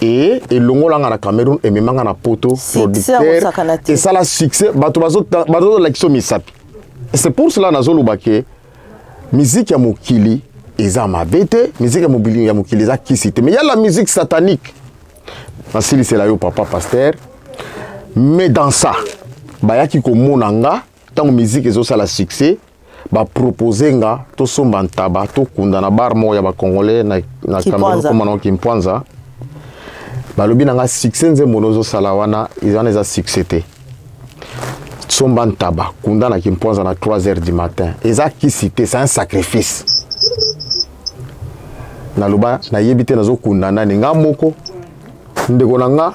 Et longo langa na Cameroun et memanga na poto producteur et ça la succès bato bazo la kiso misapi. Et c'est pour cela na zolo bake musique ya mokili eza mabete, musique ya mokili eza kisite. Mais il y a la musique satanique. Nasili c'est là yo papa pasteur. Mais dans ça, bayaki ko monanga tant musique ezo ça la succès, ba proposer nga to somba ntaba to kunda na bar mo ya ba congolais na Cameroun comme on Kimpwanza. Ba lobi nga succès nze monozo sala wana izana za succès te. Somba ntaba kunda na Kimpwanza na 3h du matin. Eza ki cité, c'est un sacrifice. Na loba na yebite nazo kunda na nga moko ndeko nanga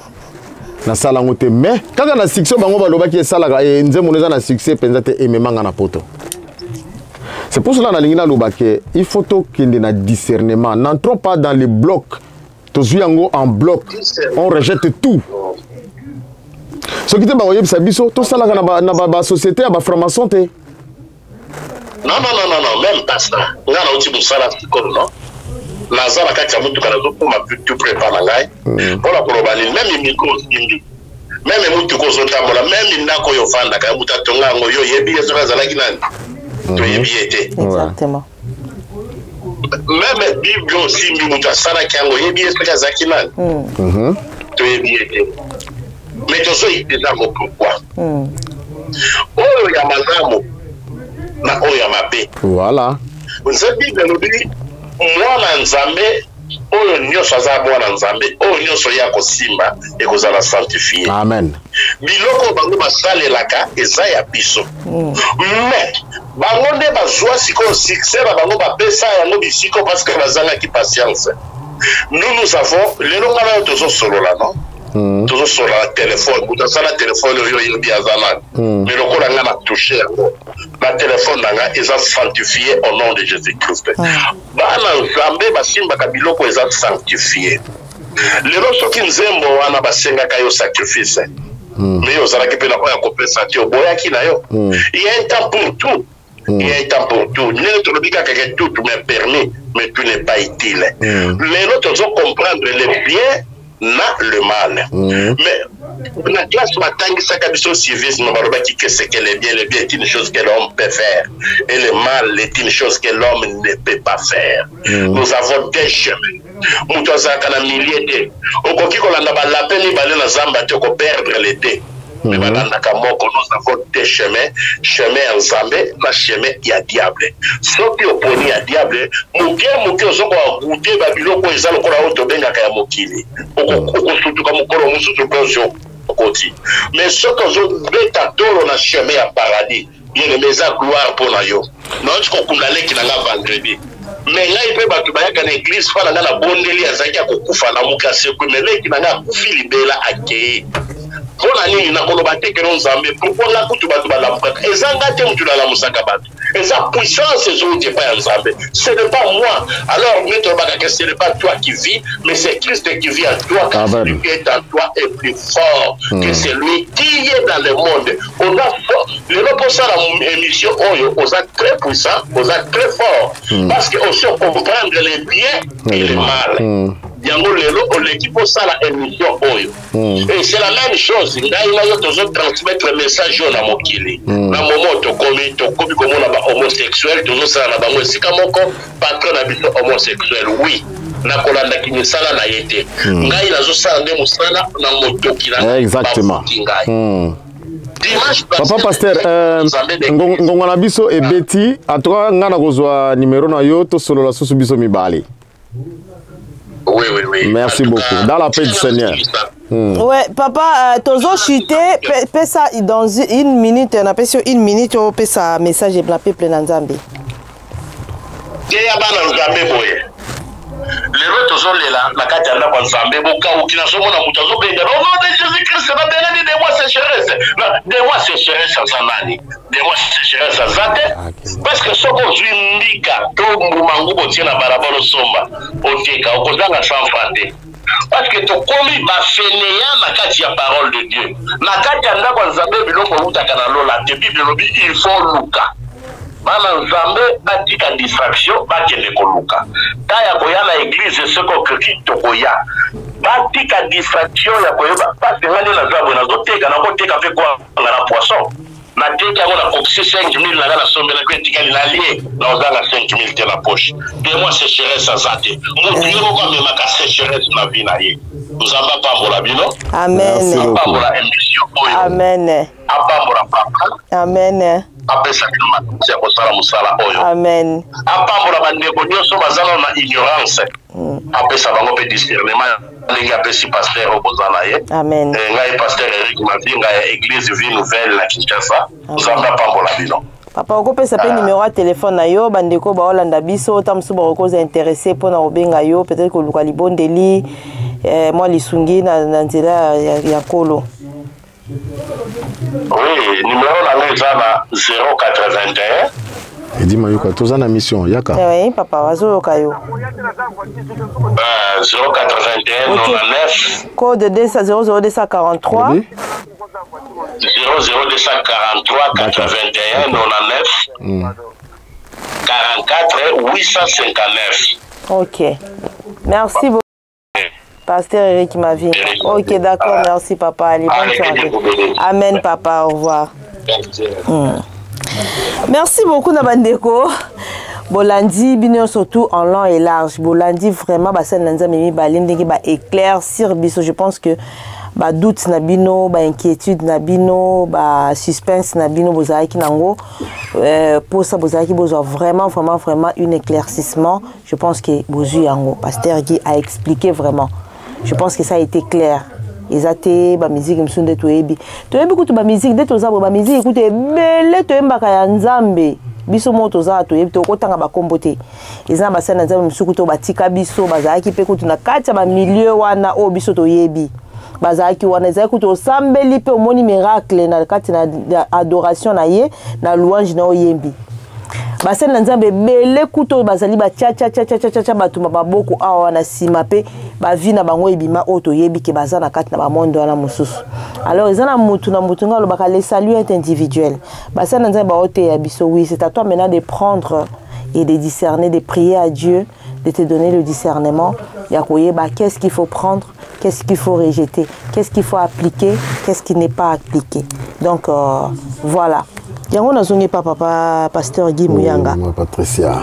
na sala ngote mais kaka na succès bango baloba ki sala e nzemo neza na succès penza te ememanga na poto. C'est pour cela na lingina loba ke il faut to kende na discernement, n'entrons pas dans les blocs. Tozui yango en bloc, on rejette tout. Ce qui te ba oyeb sabiso to sala na ba société ba franc-maçon te. Non, même pas ça. Nga na uti musala tikolo non. Nazala kati ya mutu kana zo pour ma tout préparer ngai. Pour la globalité même micro simbi. Même mutu ko zo tambola même ndako yo fanda ka muta tonga ngo yo yebi yezo nazala kinani. To yebi ete. Exactement. Même Bible simbi muta sala kango yebi yezo nazala kinani. To yebi ete. Mais to so ite zango pourquoi? Oyo ya mazamu na oyo ya mabe. Voilà. Nze Bible no bi mwana nzambe oyo nyonso aza mwana nzambe oyo nyonso ya kosimba ekozala sanctifié. Amen. Biloko bango basalelaka eza ya biso. Mais bango nde bazwa sikoyo succès na bango bapesa yango bisiko parce que bazangaki patience. Nous avons lelo ngana yo tozosolola non. Toujours sur la téléphone, vous avez la téléphone, mais le corps a touché. La téléphone est sanctifié au nom de Jésus-Christ. Sanctifié. Les autres qui nous aiment, on a sacrifice. Mais vous avez la compensation. Il y a un temps pour tout. Il y a un temps pour tout. Notre bica que tout me permet, mais tout n'est pas utile. Les autres doivent comprendre le bien. Na le mal. Mais la classe matangi sakabiso civisme que c'est que le bien est une chose que l'homme peut faire et le mal est une chose que l'homme ne peut pas faire. Nous avons des chemins. Mutoza kana milliers de okoki kolanda ba lapeni balé na zamba te ko perdre l'été. Mais balanda kamoko nous avons des chemins, chemin en zambé, na chemin ya diable. Soki oponi ya diable, muke ozoko goûter babiloko ezalo kola oto benga ka ya mokili. Okosutuka mukoro musutu kozo okoti. Mais soki ozo beta toro na chemin ya paradis, bien le mesa gloire pour na yo. Non tu kokundale ki na vendredi. Mais là il peut battu bayaka na église fala na bondeli azaki akokufa na mukase ko meleki na kufili bela akei. Pourquoi la coupe de la sa puissance ce n'est pas moi. Alors, ce n'est pas toi qui vis, mais c'est Christ qui vit en toi, car celui qui est en toi est plus fort que celui qui est dans le monde. On a fort. Les reposants à l'émission, on est très puissant, on est très fort, parce qu'on sait comprendre les biens et les mal. L'équipe au ça la émission et c'est la même chose. Il y a transmettre le message à Mokili. Na moment to komi comme on a homosexuel, toujours ça na bango sika moko patron habito homosexuel. Oui. Na kolanda ki sala na yete. Ngai nazo sala nde musala na motoki na. Exactement. Papa Pasteur, ngongona biso e beti atoka ngana kozwa numéro na yo to solo la susu biso mibali. Oui. Merci beaucoup. Dans la paix du Seigneur. Ouais, papa, tozo chuté, paie ça dans une minute, on appelle sur une minute, on paie ça message et blanc peuple dans Zambie. Les autres sont là, la carte à la Zambie, beaucoup qui n'a pas de moutazo, au nom de Jésus-Christ, ça va donner des mois sécheresse. Des mois sécheresse sans Zamani, des mois sécheresse sans Zate. Parce que ce qu'on suit Mika, tout le monde tient la barabara au somba, au Teka, au Kozanga sans fâter. Parce que tu commis ma fainéant na kati ya parole de Dieu. Na kati ya ndako Nzambe biloko utaka na lola te Bible lobi il faut luka. Bana Nzambe batika distraction bakende ko luka. Ta ya koya na église soko kriki to koya. Batika distraction ya koyeba parce que ngani na Nzambe na zoteka na koteka pe kwa na poisson. Na teka ngona koksi 5000 na la sombe na kwetika ni lalie na ozanga 5000 te na poche. De moi sécheresse azate. Mutu yoko kwa mema ka sécheresse na vie na ye. Nzamba pambola bino. Amen. Pambola émission oyo. Amen. Apambola papa. Amen. Apesa kino ya kosala musala oyo. Amen. Apambola bandeko nyonso bazala na ignorance. Apesa bango pe discernement. Les gars, si pasteur Obozanaye. Amen. Ngai pasteur Eric Mavinga ya église vie nouvelle la Kinshasa. Nzamba pambola bino. Papa okopesa pe numéro ya téléphone na yo bandeko ba olanda biso tamsu ba koza intéressé pona obenga yo peut-être ko luka libondeli moi lisungi na nzela ya kolo. Oui, numéro na ngeza 081. Edi Mayuka toza na mission yaka. Oui, papa wazo kayo. 081 99 code 00243 00243 81 99 44 859. Ok. Merci beaucoup. Pasteur Eric Mavi. Ok, d'accord, merci papa. Allez, bonne soirée. Amen papa, au revoir. Merci beaucoup Nabandeko. Bolandi bino surtout en long et large. Bolandi vraiment basen nanza mimi balindeki ba éclaircir biso. Je pense que ba doute na bino, ba inquiétude na bino, ba suspense na bino bozaki nango pour ça bozaki besoin vraiment un éclaircissement. Je pense que bozu yango pasteur Guy a expliqué vraiment. Je pense que ça a été clair. Ezate ba musique msunde toyebi kutu ba musique de toza ba musique écoute bele toyembaka ya Nzambe biso moto za toyebi to kotanga ba kombote eza ba sana Nzambe msuku to batika biso bazaki pe kutu na kati ba milieu wana o biso toyebi bazaki wana ezaki kutu osambeli pe omoni miracle na kati na adoration na ye na louange na oyembi basene na Nzambe bele kuto bazali ba cha batuma baboko awa na sima pe ba vi na bango ebima oto yebi ke bazana kati na ba mondo wana mususu. Alors ezana mutu na mutu ngalo baka les saluts individuels. Basene na Nzambe ba ote ya biso oui, c'est à toi maintenant de prendre et de discerner, de prier à Dieu, de te donner le discernement. Ya koyeba qu'est-ce qu'il faut prendre, qu'est-ce qu'il faut rejeter, qu'est-ce qu'il faut appliquer, qu'est-ce qui n'est pas appliqué. Donc voilà. Yango nazongi papa pasteur Guy Muyanga. Patricia.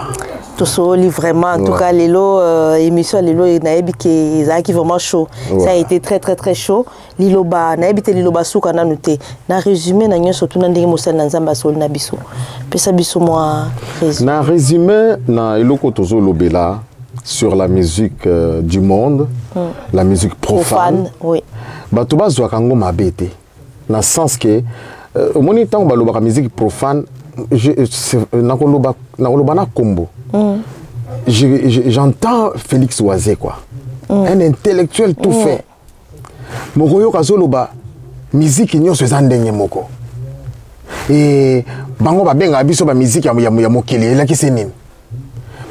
Tosoli vraiment en tout cas lelo émission lelo naebi ke ezaki vraiment chaud. Ça a été très chaud. Liloba naebi te liloba suka na nuté. Na résumé na nyoso tuna ndenge mosala na Nzamba sol na biso. Pesa biso moi résumé. Na résumé na eloko tozo lobela sur la musique du monde, la musique profane. Oui. Bato bazwa kango mabete. Na sens que au moment où on parle de musique profane, j'entends Félix Oisé, quoi. Un intellectuel tout fait. Mokoyo kazoloba musique nyo se zandenye moko. Et bango ba benga biso ba musique ya mokili ela ki senini.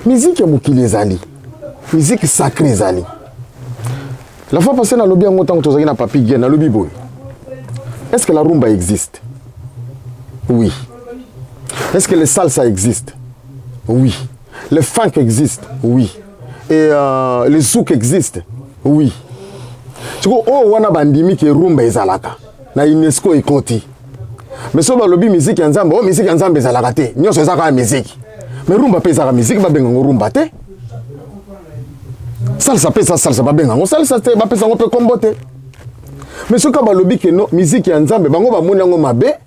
Musique ya mokili ezali. Musique sacrée ezali. La fois passée na lobi yango tango tozaki na Papi Gen na lobi boy. Est-ce que la rumba existe? Oui. Est-ce que le salsa existe? Oui. Le funk existe? Oui. Et le zouk existe? Oui. Tu vois, oh, on a bandimi qui rumba ezalaka. Na UNESCO ekoti. Mais so ba lobi musique ya Nzambe, oh musique ya Nzambe ezalaka te. Nyonso ezaka musique. Mais rumba pe ezaka musique ba benga rumba te. Salsa pe salsa ba benga salsa te ba pesa ngo pe kombote. Mais ce que balobi que non musique ya Nzambe bango ba mona ngo mabe.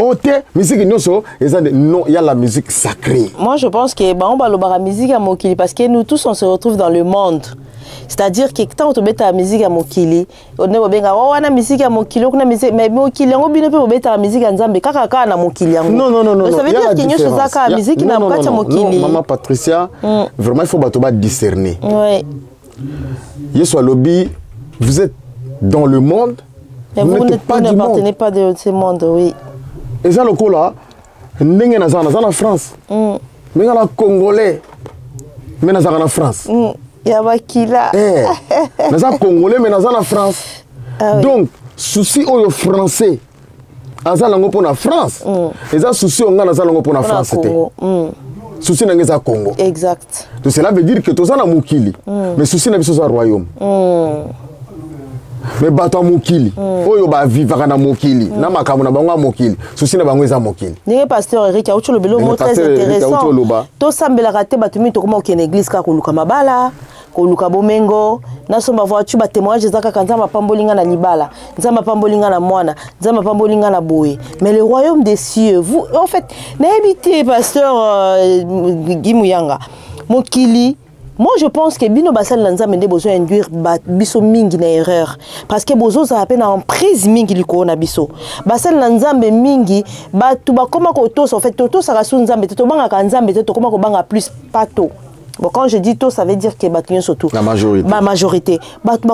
Ote musique nyoso non, il y a la musique sacrée. Moi je pense que on va la musique à Mokili parce que nous tous on se retrouve dans le monde. c'est-à-dire que tant que tu as la musique à mokili on est benga wana musique à mokili kuna musique mais mokili ngo bino pe beta la musique à nzambe kaka na mokili yango non ça veut dire que nyoso zaka musique na mokati mokili maman Patricia vraiment il faut bato ba discerner oui Yesu lobby vous êtes dans le monde mais vous n'appartenez pas de ce monde oui et ça le coup là ndenge na zana France mais na congolais mais na zana France Yabakila. Nous sommes congolais, mais nous sommes en France. Donc, souci au français, nous sommes en France. Et ça, souci au en France. Souci au Congo. Exact. Donc, cela veut dire que nous sommes en Mukili. Mais souci n'est pas au royaume. Mais bato Mukili. Oyo ba vivre na Mukili. Na makamu na bango Mukili. Souci na bango eza Mukili. Ndenge pasteur Eric Aoucho le belo très intéressant. To sambela raté batumi to koma okene église ka koluka mabala. Koluka bomengo na somba voiture ba témoignage zaka kanzama pambolinga na libala nzama pambolinga na mwana nzama pambolinga na boye mais le royaume des cieux vous en fait na habité pasteur Gimuyanga mokili. Moi je pense que bino basal nzambe nde besoin induire biso mingi na erreur parce que bozo za peine en prise mingi liko na biso basal nzambe mingi batu bakoma ko tosa en fait toto saka su nzambe to banga ka nzambe to koma ko banga plus pato. Bon, quand je dis tout, ça veut dire que batunion surtout. La majorité. Ma majorité.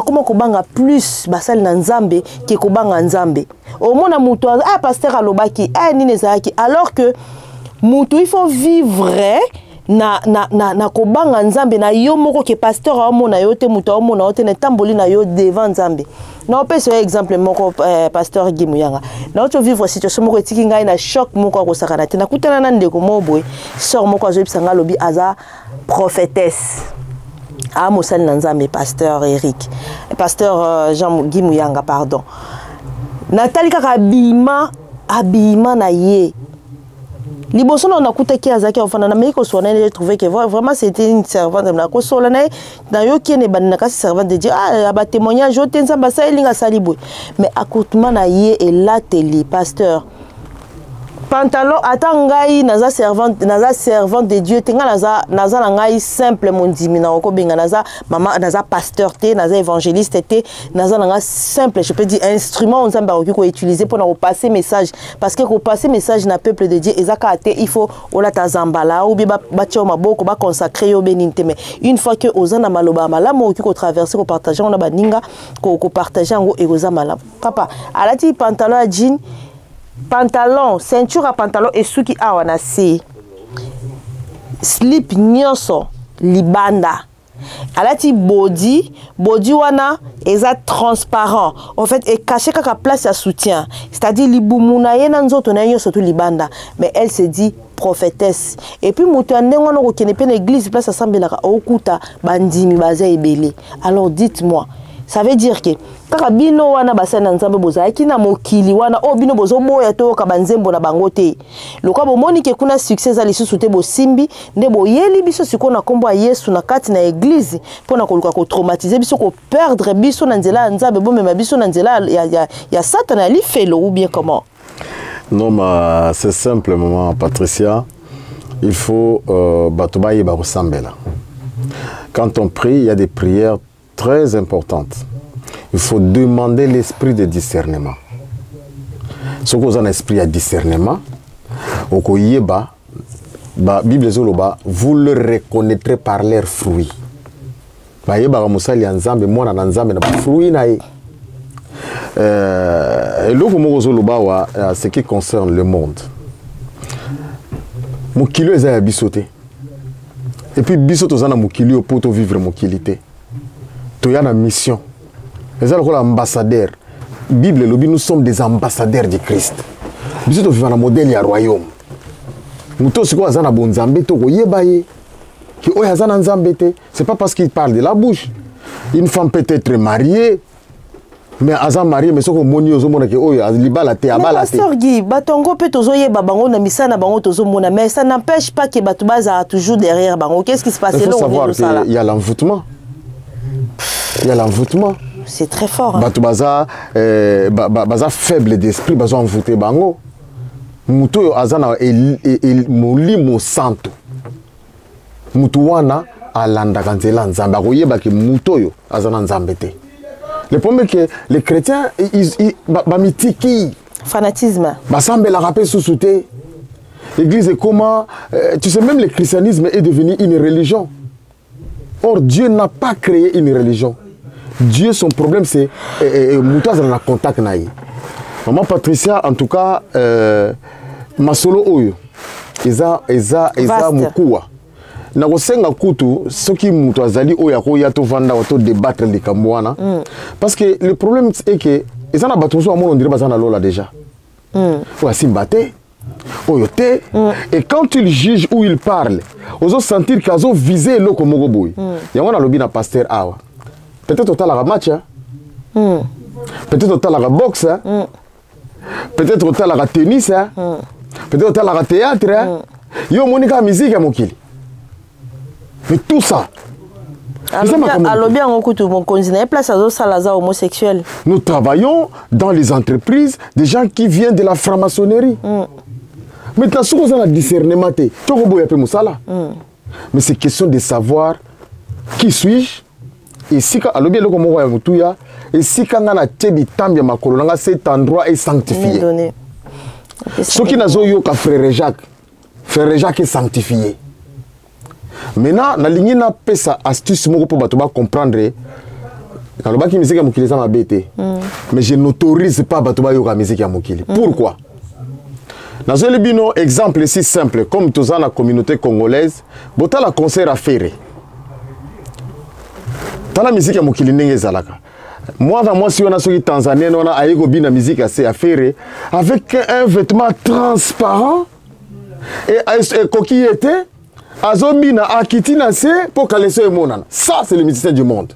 Comment kobanga plus basal na nzambe qui kobanga nzambe. Au moins muto ah pasteur alobaki ah nini zaki alors que muto il faut vivre na kobanga nzambe na yo moko ke pasteur amona yo te muto amona te na tamboli na yo devant nzambe. Na opé ce exemple moko pasteur Gimuyanga. Na to vivre situation moko etiki ngai na choc moko ko sakana te na kutana na ndeko moboy sort moko azo bisanga lobi aza prophétesse. Ah Moussel Nanzambe pasteur Eric. Pasteur Jean Gimuyanga pardon. Nathalie kaka abima na ye. Liboso na kuta ki azaki ofana na meiko so na j'ai trouvé que vraiment c'était une servante na ko so na yo ki ne banna ka servante de Dieu ah ba témoignage o tenzamba sa elinga salibwe mais accoutrement na ye et là teli pasteur pantalon atangai naza servante de Dieu tenga naza ngai simple mondimi na ko benga naza mama naza pasteur te naza évangéliste te naza nga simple je peux dire instrument nzamba ko utiliser pour na passer message parce que ko passer message na peuple de Dieu ezaka te il faut ola tazambala ou ba tio maboko ba consacrer yo beninte mais une fois que ozana maloba malamo ko traverser ko partager on a baninga ko partager ngo egoza malamo papa alati pantalon à jean pantalon, ceinture à pantalon et suki awana si slip nyoso libanda alati body wana eza transparent en fait et caché kaka place à soutien c'est-à-dire libumuna yena nzoto na nyoso to libanda mais elle se dit prophétesse et puis mutu andengo no ko kene pe na église place asambelaka okuta bandimi baza ebele alors dites-moi ça veut dire que kaka bino wana basana nzambe bozaki na mokili wana o bino bozo boya to ka banzembo na bangote loka bomoni ke kuna succès za lisusu te bosimbi nde boyeli biso sikona kombo ya Yesu na kati na église pona koluka ko traumatiser biso ko perdre biso na nzela nzambe bomema biso na nzela ya satana li felo ou bien comment? Non mais c'est simplement Patricia il faut batobaye ba resembler. Quand on prie il y a des prières très importante. Il faut demander l'esprit de discernement. Ce qu'on a un esprit de discernement, la Bible dit vous le reconnaîtrez par leurs fruits. Ce qui concerne le monde. Mon kilo est à bisoter. Et puis bisoter dans mon kilo pour vivre mon kilité. Il y a une mission. Les ambassadeurs. Bible, nous sommes des ambassadeurs de Christ. Nous sommes un modèle du royaume. Nous sommes des ambassadeurs c'est pas parce qu'il parle de la bouche. Une femme peut être mariée, mais azan marié mais soko moni ozomona ke oyo libala te abala te. Pasteur Guy, batongo peut tozoye babango na misana bango tozomona mais ça n'empêche pas que batubaza toujours derrière bango. Qu'est-ce qui se passe là? Il faut savoir qu'il y a l'envoûtement. Il y a l'envoûtement. C'est très fort. Batubaza baza faible d'esprit baza envoûté bango. Muto azana molimo santo. Mutu wana alandaka nzela nzambe akoyeba ke mutoyo azana nzambe te. Le problème est que les chrétiens bamitiki fanatisme basambelaka pe susu te. L'église est comment tu sais même le christianisme est devenu une religion. Or Dieu n'a pas créé une religion. Dieu son problème c'est muto azana contact na ye. Maman Patricia en tout cas masolo oyo eza mukuwa. Na kosenga kutu soki mutu azali oya ko ya to vanda to débattre les kamwana parce que le problème est que ils en a battu sur on dirait bazana lola déjà voici mbaté oyoté et quand il juge ou il parle ozo sentir qu'ils ont visé le komogo boy yango na lobi na pasteur awa peut-être total la match peut-être total la boxe peut-être total la tennis peut-être total la théâtre yo monika musique ya mokili. Mais tout ça. Nous travaillons dans les entreprises des gens qui viennent de la franc-maçonnerie. Maintenant, si vous avez un discernement, mais c'est question de savoir qui suis-je et si cet endroit est sanctifié. Ce qui n'a pas Frère Jacques est sanctifié. Maintenant, na ligne na pesa astuce moko pour batoba comprendre. Kaloba ki musique ya mokili za mabete. Mais je n'autorise pas batoba yoka musique ya mokili. Pourquoi? Dans un bino exemple si simple comme tous dans la communauté congolaise, bota la concert à faire. Dans la musique ya mokili ndenge zalaka. Moi si on a sur Tanzanie on a ayego bina musique à faire avec un vêtement transparent et coquille était azobina akitina se pour kaleso emonana. Ça c'est le musicien du monde.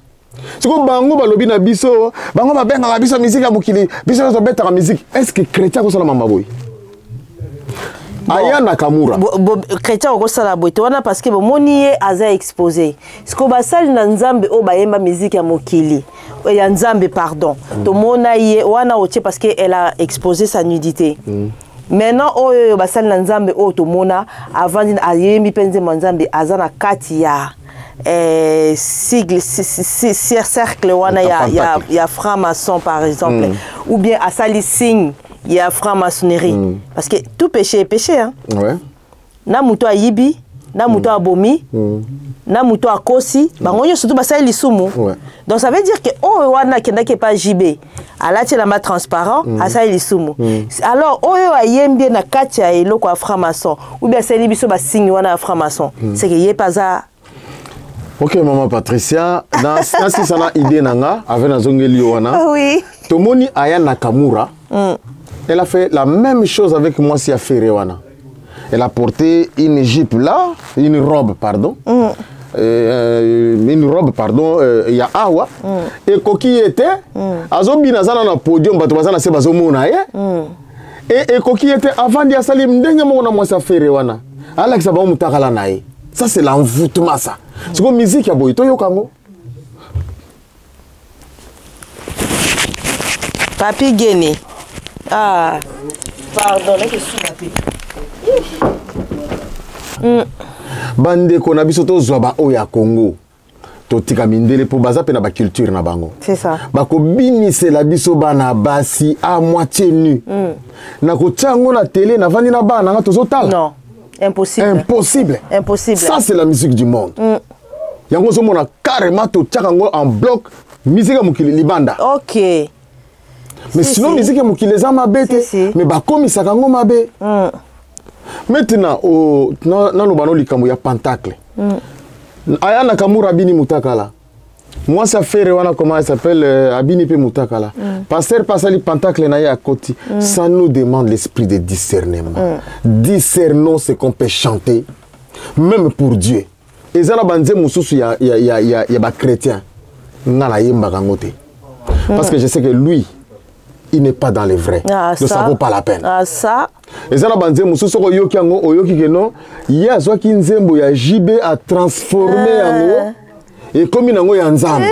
Si vous bango balobi na biso, bango ba benga biso musique ya mokili, biso so beta la musique. Est-ce que chrétien ko sala mama boy? Aya Nakamura. Chrétien ko sala boy to wana parce que moni aza exposé. Ce ko basali na nzambe o bayemba musique ya mokili. Ya nzambe pardon. To mona ye wana otie parce que elle a exposé sa nudité. Maintenant oyo basali na nzambe o to mona avant ayemi penze nzambe azana kati ya sigle cercle wana ya franc-maçon par exemple ou bien asali signe ya franc-maçonnerie parce que tout péché est péché hein. Ouais. Na muto ayibi, na muto abomi, na muto akosi, bango surtout basali lisumu. Ouais. Donc ça veut dire que oh wana kenda ke pas jibé. Alati la ma transparent, asali lisumu. Alors oyo ayembi na kati ya eloko ya franc-maçon ou bien asali biso ba signe wana ya franc-maçon. C'est que yé pas ça. Ok maman Patricia, dans si ça na idée nanga avec na zongeli wana. Oui. Tomoni Aya Nakamura. Elle a fait la même chose avec moi si a fait wana. Elle a porté une jupe là, une robe pardon. Une robe pardon ya awa et coquille était azobi nazana na podium bato bazana se bazomona et coquille était avant dia salim ndenge mo na mwasa fere wana Alex ba mutakala nae. Ça c'est l'envoûtement ça. C'est comme musique ya boy to yokango. Papi Guéné. Ah pardon là que sous la paix. Bande ko na biso to zwa oya Congo to tika mindele po baza pe na ba culture na bango. C'est ça. Ba ko binise la biso bana basi à moitié nu. Na ko tsango na télé na vandi na bana nga tozotala. Non, impossible. Impossible. Impossible. Ça c'est la musique du monde. Yango zo mona carrément to tsakango en bloc musique ya mokili libanda. OK. Mais sinon musique ya mokili za mabete mais ba komisa kango mabe. Maintenant, dans le likambo ya pentacle. Aya Nakamura Abini Mutakala. Moi, ça fait comment elle s'appelle Abini Pe Mutakala. Pasteur Pasali Pentacle na ya koti. Ça nous demande l'esprit de discernement. Discernons ce qu'on peut chanter, même pour Dieu. Et ça, la banze mususu ya ba chrétien. Ngala yemba kangote. Parce que je sais que lui, il n'est pas dans les vrais. Ah, donc ça vaut pas la peine. Ah ça. Et ça la banze mususu ko yoki yango oyoki keno ya zwa ki nzembo ya JB a transformé yango et comme nango ya nzambe.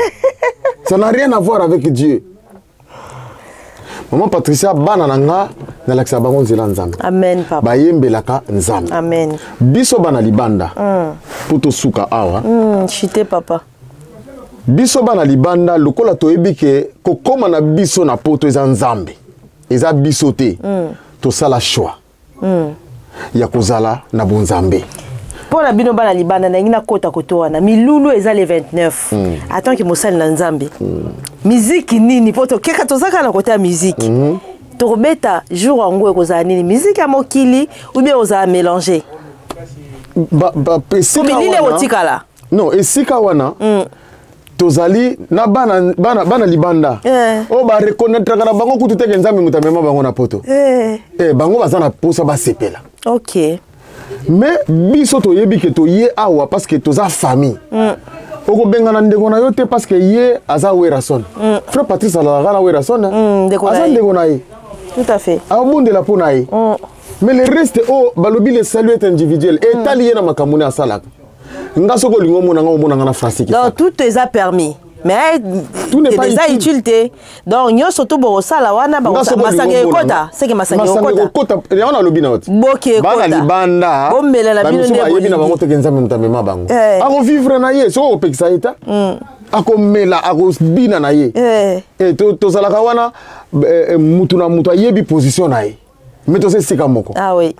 Ça n'a rien à voir avec Dieu. Maman Patricia bana nanga na laksa bango nzela nzambe. Amen papa. Bayembelaka nzambe. Amen. Biso bana libanda. Poto suka awa. Chité papa. Biso bana libanda lokola toyebi ke kokoma na biso na poto eza nzambe. Eza biso te. To sala choix. Ya kozala na bonzambe. Pour la bino bana libanda na ngina kota kotoana milulu eza le 29. Attends que mosali na nzambe. Musique nini poto keka tozaka na kota ya musique. Torbeta jour ango ekozala nini musique ya mokili ou bien oza mélanger. Esika otikala. Non, esika wana. Tozali na bana libanda. O ba reconnaître kana bango kutu teke nzambe mutamema bango na poto. Bango bazana posa ba sepela. OK. Mais biso to yebi ke to ye awa parce que toza famille. Oko bengana ndeko na yo te parce que ye aza werason. Frère Patrice ala na werason. Aza ndeko na ye. Tout à fait. A monde la pona ye. Mais le reste balobi le salut est individuel et talié na makamune asala. Nga soko lingo mona nga omona nga na France ki. Donc tout est permis. Mais tout n'est pas déjà utilité. Donc nyo surtout bo sala wana ba masanga ekota, c'est que masanga ekota. Ya ona lobi na oti. Boke ekota. Bana libanda. Bombela la bino ndebo. Yebi na bango te nzambe mutamema bango. Ako vivre na ye, soko opekisa eta. Ako mela, ako bina na ye. To salaka wana mutu na mutu yebi position na ye. Mais to se sika moko. Ah oui.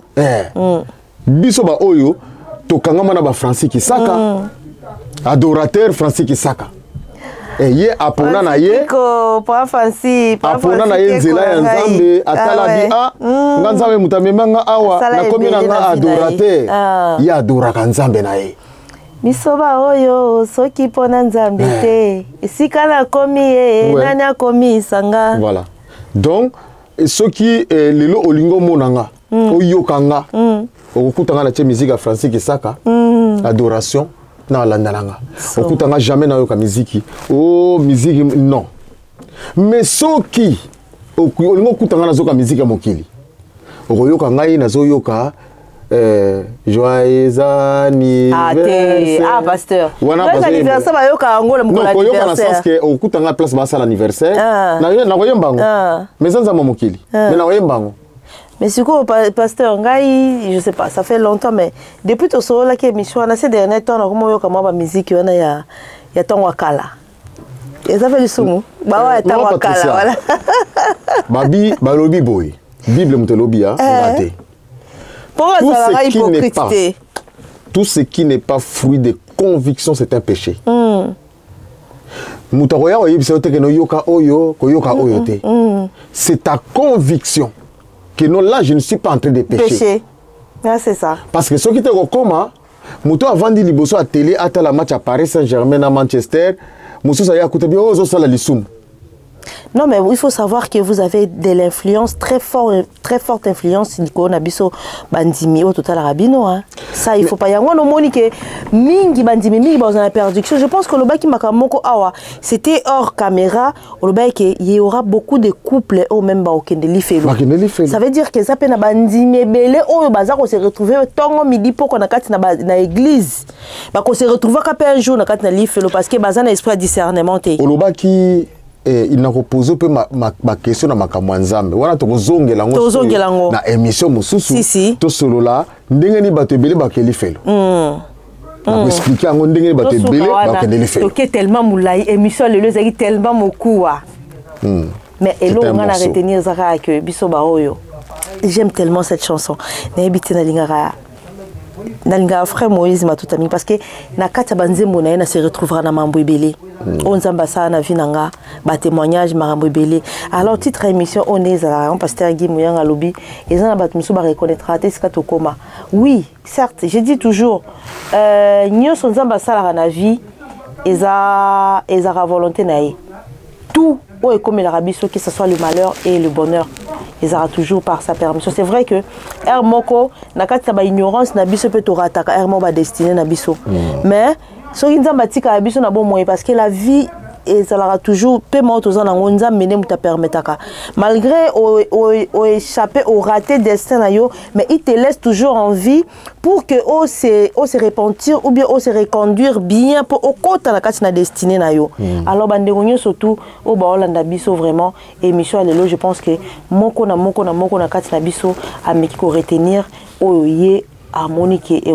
Biso ba oyo to kangama na ba Francis Kisaka. Adorateur Francis Kisaka. Ye apona na ye apona na ye nzela ya nzambe atala di nga nzambe mutamemanga awa na komi na nga adorateur ye adoraka nzambe na ye misoba oyo soki mpona nzambe te esika na komi ye nani akomi sanga. Voilà. Donc soki lelo olingo monanga oyoka nga okutanga na tie musique ya Francis Kisaka adoration na landalanga okutanga jamais na yoka musique musique non mais soki olingo kutanga na zoka musique ya mokili okoyoka ngai na zoyoka joyeux anniversaire pasteur wana anniversaire ba yoka ngola mkola anniversaire non koyoka na sens que okutanga place ba sala anniversaire na koyembango mais zanza mokili mais na koyembango. Mais c'est quoi, pasteur, je sais pas, ça fait longtemps, mais depuis tout ça, là, qui est mission, ces derniers temps, on a commencé à musique, il y a ton wakala. Et ça fait du soumou. Bah ouais, ton wakala, voilà. Babi, balobi boy. Bible mtelobi, hein, raté. Tout ce qui n'est pas fruit de conviction, c'est un péché. C'est ta conviction. Que non, là, je ne suis pas en train de pécher. Ah, c'est ça. Parce que ce qui te recommande, Mouto avant de liboso à télé, à la match à Paris Saint-Germain à Manchester, Mousso ça y a coûté bien aux autres la lissoum. Non, mais il faut savoir que vous avez de l'influence, très forte influence, Nico Nabiso Bandimi au total rabino. Hein. Ça, il faut pas y avoir no monique. Mingi Bandimi, Mingi dans la perduction. Je pense que le baki makamoko awa, c'était hors caméra. Le baki, il y aura beaucoup de couples au même baokende lifelo. Ça veut dire que ça peine Bandimi belé au bazar on s'est retrouvé tongo midi pour qu'on a kat na église. Bah qu'on s'est retrouvé qu'après un jour na kat na lifelo parce que bazar na esprit discernement té. Le baki il n'a posé peu ma question à ma kamwanzambe. Voilà to zongela ngo na émission mususu. To solo là ndenge ni batebele bakeli felo. Na expliquer ngo ndenge ni batebele bakeli felo. OK tellement moulai émission le zaki tellement mokuwa. Mais elo on a retenir zaka que biso ba oyo. J'aime tellement cette chanson. Na ebité na lingara. Nalinga frère Moïse m'a tout ami parce que na kata banzembo na se retrouvera na mambo ebele. On nzamba sa na vinanga ba témoignage marambo ebele. Alors titre émission on est à pasteur Guy Mouyanga lobi et ça na bat muso ba reconnaîtra te ska to koma. Oui, certes, je dis toujours nyoso nzamba sala na vie eza volonté nae. Tout ou est comme la rabiso que ce soit le malheur et le bonheur. Ils auront toujours par sa permission. C'est vrai que Hermoko, n'a pas de ignorance, n'a pas de Hermo va destiner n'a biso. Mais ce qui nous a bâti à biso n'a bon moyen parce que la vie ezalaka toujours pe mo toza na ngonza mene muta permetaka malgré au échapper au raté destin na yo mais il te laisse toujours en vie pour que o se repentir ou bien o se reconduire bien pour au kota na kati na destinée na yo alors bandeko surtout au ba Olanda biso vraiment émission lelo je pense que moko na kati na biso ameki ko retenir oye harmonique et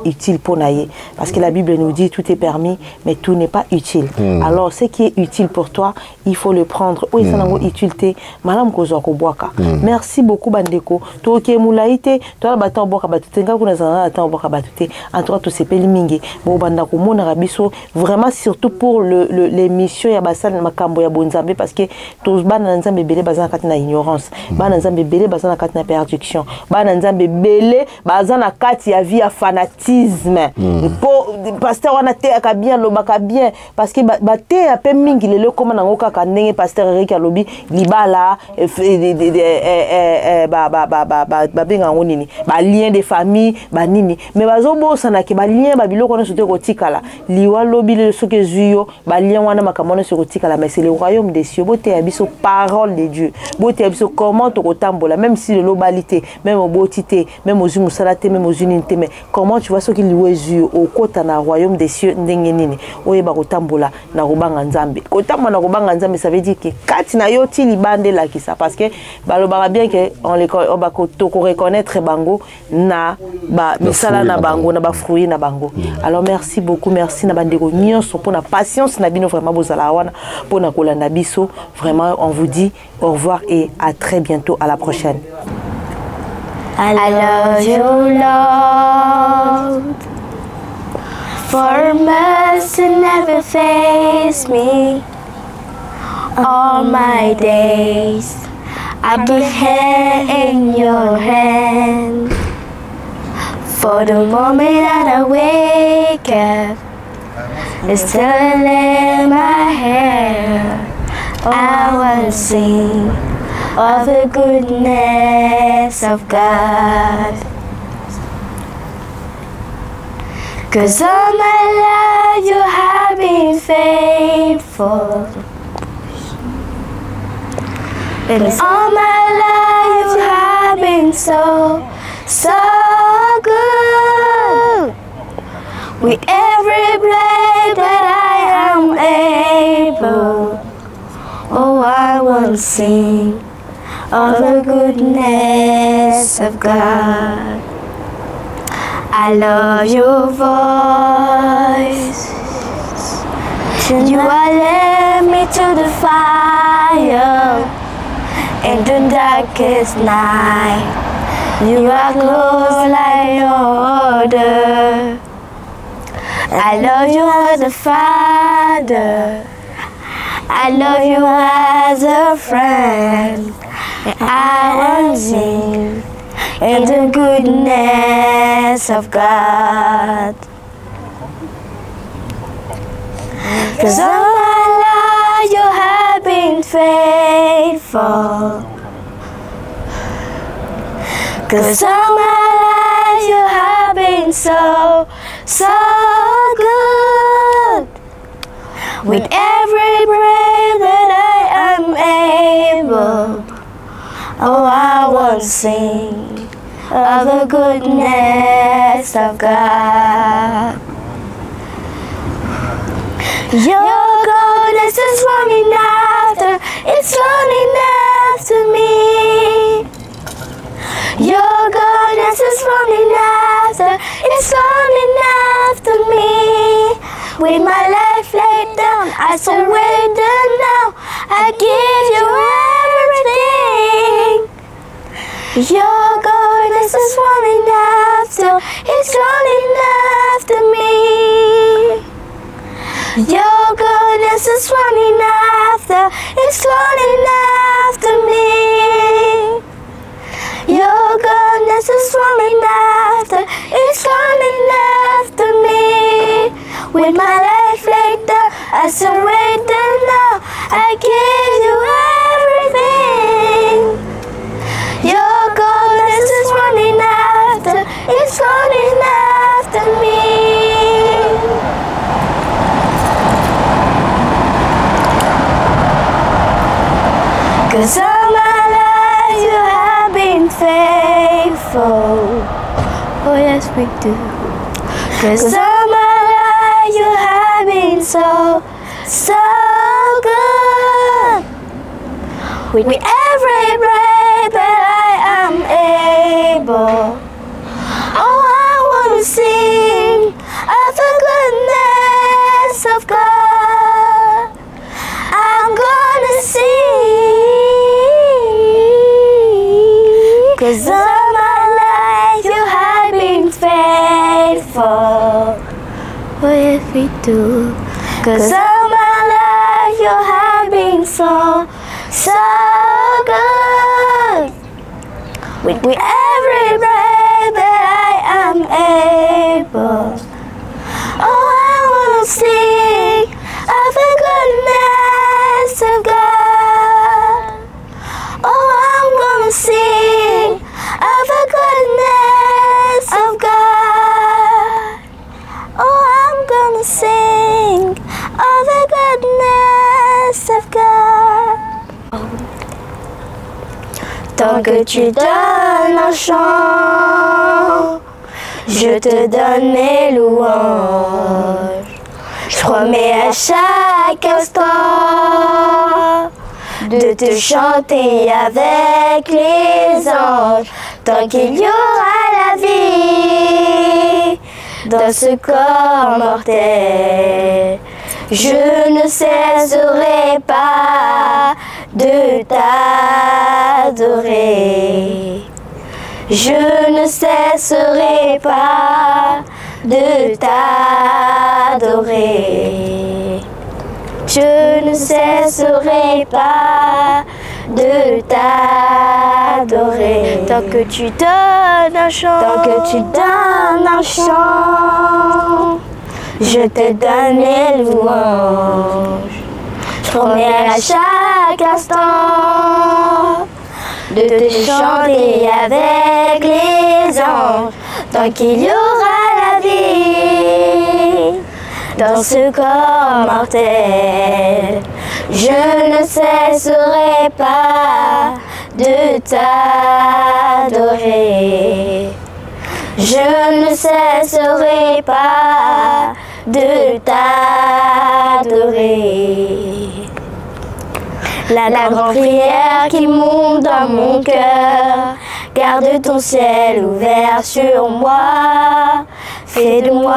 utile pour naïe parce que la Bible nous dit tout est permis mais tout n'est pas utile. Alors ce qui est utile pour toi il faut le prendre. Oui ça n'a pas utilité madame kozo ko boaka. Merci beaucoup bandeko. To ke mulaite to la bata boaka batutenga kuna zana ata boaka batute en tout cas to sepeli mingi bo banda ko mona rabiso vraiment surtout pour l'émission ya basal makambo ya bonzambe parce que to bana nzambe belé bazana katina ignorance bana nzambe belé bazana katina perdiction bana nzambe belé bazana na kati ya vie ya fanatisme pasteur wana te aka bien lobaka bien parce que ba te ape mingi lelo koma nango kaka ndenge pasteur Eric alobi libala ba benga ngonini ba lien de famille ba nini mais bazo bosana ke ba lien ba biloko na sote kotikala liwa lobi le soke zuyo ba lien wana makamona sur kotikala mais c'est le royaume des cieux bote ya biso parole de Dieu bote ya biso comment to kotambola même si le lobalité même obotité même aux musalate même aux unités mais comment tu vois ce qu'il louait Dieu au kota na royaume des cieux ndenge nini oyeba kotambola na robanga nzambe kotambola na robanga nzambe ça veut dire que kati na yo ti libande la ki ça parce que balobara bien que on les ba ko reconnaître bango na ba misala na bango na ba fruit na bango alors merci beaucoup merci na bandeko nyonso pour na patience na bino vraiment bozala wana pour na kolanda biso vraiment on vous dit au revoir et à très bientôt à la prochaine. I love you, Lord, for mercy never fails me. All my days I put here in your hand. For the moment that I wake up, it's still in my hair. I want to sing of the goodness of God. 'Cause all my life you have been faithful. And all my life you have been so good. With every breath that I am able, oh, I want to sing of the goodness of God. I love your voice. You are led me to the fire in the darkest night. You are close like no other. I love you as a father. I love you as a friend. I want to sing in the goodness of God. 'Cause all my life you have been faithful. 'Cause all my life you have been so good. With every breath that I am able, oh, I want to sing of the goodness of God. Your goodness is running after, it's running after me. Your goodness is running after, it's running after me. With my life laid down, I surrender now, I give you everything. Your goodness is running after, it's running after me. Your goodness is running after, it's running after me. Your goodness is running after, it's running after me. With my life laid down, I surrender now, I give you everything. Your goodness is running after, it's running after me. yes we do. 'Cause all my life you have been so, so good. With every breath that I am able, oh, I want to sing of the goodness of God. I'm gonna sing, 'cause all my life you have been faithful. Oh, yes we do. 'Cause all my life you have been so, so good. With every breath that I am able, oh, I wanna sing of the goodness of God. Oh, I'm gonna sing of the goodness of God. Oh, I'm gonna sing of the goodness of God. Tant que tu donnes un chant, je te donne mes louanges. Je promets à chaque instant de te chanter avec les anges. Tant qu'il y aura la vie dans ce corps mortel, je ne cesserai pas de t'adorer. Je ne cesserai pas de t'adorer. Je ne cesserai pas de t'adorer. Tant que tu donnes un chant, tant que tu donnes un chant, je te donne mes louanges. Je promets à chaque instant de te chanter avec les anges. Tant qu'il y aura la vie dans ce corps mortel, je ne cesserai pas de t'adorer. Je ne cesserai pas de t'adorer. La grande prière qui monte dans mon cœur, garde ton ciel ouvert sur moi. Fais de moi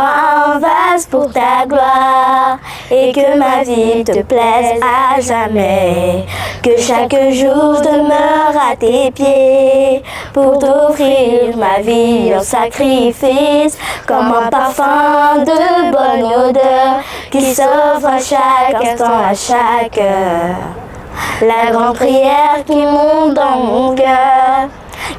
un vase pour ta gloire et que ma vie te plaise à jamais. Que chaque jour je demeure à tes pieds pour t'offrir ma vie en sacrifice, comme un parfum de bonne odeur qui s'offre à chaque instant, à chaque heure. La grande prière qui monte dans mon cœur,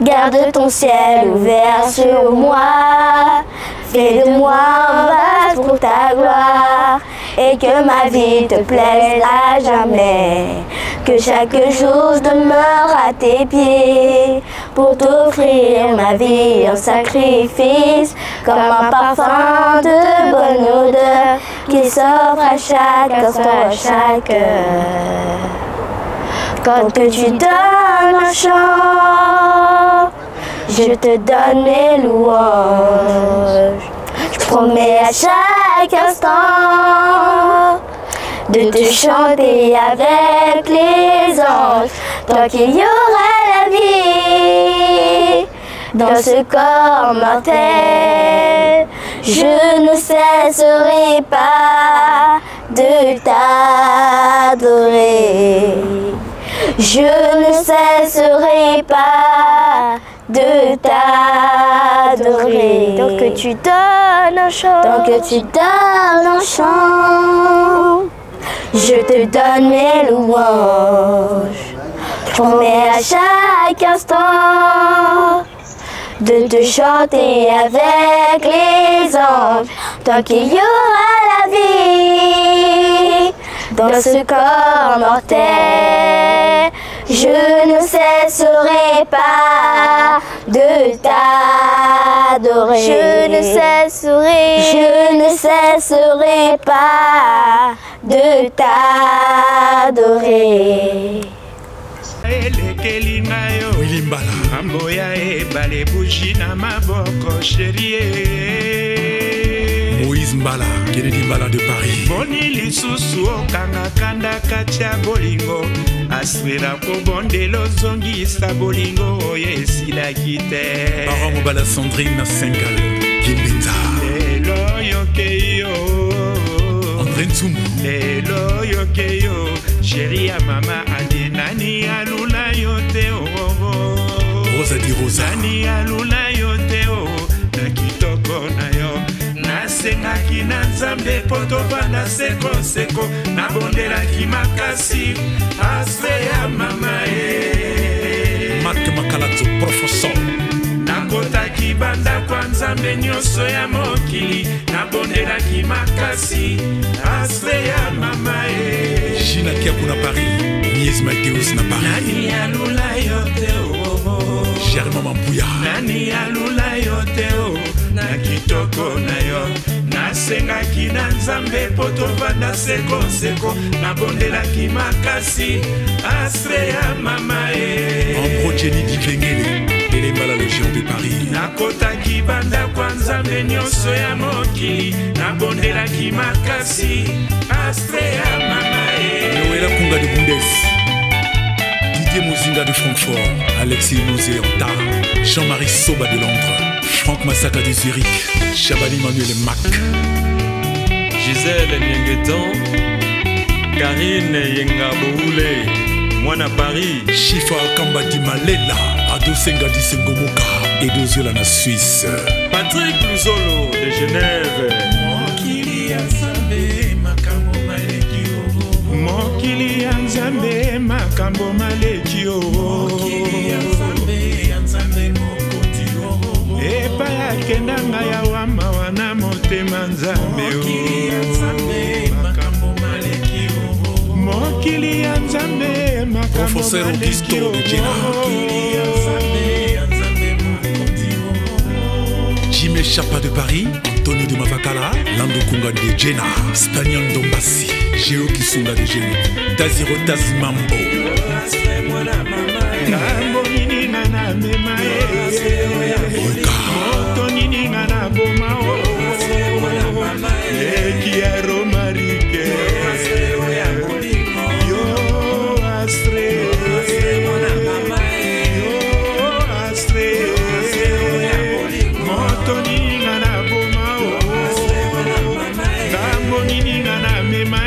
garde ton ciel ouvert sur moi. Fais de moi un vase pour ta gloire et que ma vie te plaise à jamais. Que chaque jour je demeure à tes pieds pour t'offrir ma vie en sacrifice, comme un parfum de bonne odeur qui s'offre à chaque instant, à chaque heure. Quand que tu donnes un chant, je te donne mes louanges. Je promets à chaque instant de te chanter avec les anges. Tant qu'il y aura la vie dans ce corps mortel, je ne cesserai pas de t'adorer. Je ne cesserai pas de t'adorer. Tant que tu donnes un chant, tant que tu donnes un chant, je te donne mes louanges. Je promets à chaque instant de te chanter avec les anges. Tant qu'il y aura la vie dans ce corps mortel, je ne cesserai pas de t'adorer. Je ne cesserai pas de t'adorer. elekeli ngayo Wilimbala mambo ya ebale buji na maboko chérie Moïse Mbala Kennedy Mbala de Paris boni lisusu okanga kanda kati ya bolingo aswela kobondela ozongisa bolingo oyo esilaki te Para Mobala Sandrine na Sengal Kimbinza lelo yokeyo André Ntsumbu lelo yokeyo chéri ya mama andi nani alula yo te Rosa di Rosa nani alula yo te na kitoko na yo nasengaki na nzambe po tovanda sekoseko nabondelaki makasi ase ya mama Mark Makalato professeur nakotaki banda kwa nzambe nyonso ya mokili nabondelaki makasi ase ya mama Gina Kiakou na Paris Nies Maïteus na Paris nani alula yo te Germain Mampuya nani alula yo te na kitoko na yo nasengaki na nzambe po tovanda sekoseko nabondelaki makasi ase ya mama Ambro Jenny Divengele Elembala le géant de Paris nakotaki banda kwa nzambe nyonso ya mokili nabondelaki makasi ase ya mama Noëlla Kunga de Bundes Didier Mozinga de Francfort Alexis Nozé Anta Jean-Marie Soba de Londres Franck Massaka de Zurich Chabani Manuel Mac Gisèle Nyengetan Karine Yengaboule Mwana Paris Chifa Kamba di Malela Ado Senga di Sengomoka Edo Zola na Suisse Patrick Luzolo de Genève mokili ya nzambe makambo maleki mokili ya nzambe makambo maleki epa yakendanga ya wama wana motema nzambe mokili ya nzambe makambo maleki Jimé Chapa de Paris Antonio de Mavakala Lando Kunga de Jena Spanion Dombassi Géo Kisunga de Géo Taziro Tazimambo ngambo nini ngana mema moto nini ngana boma eki ya romarike yo astre moto nini ngana boma ngambo nini ngana mema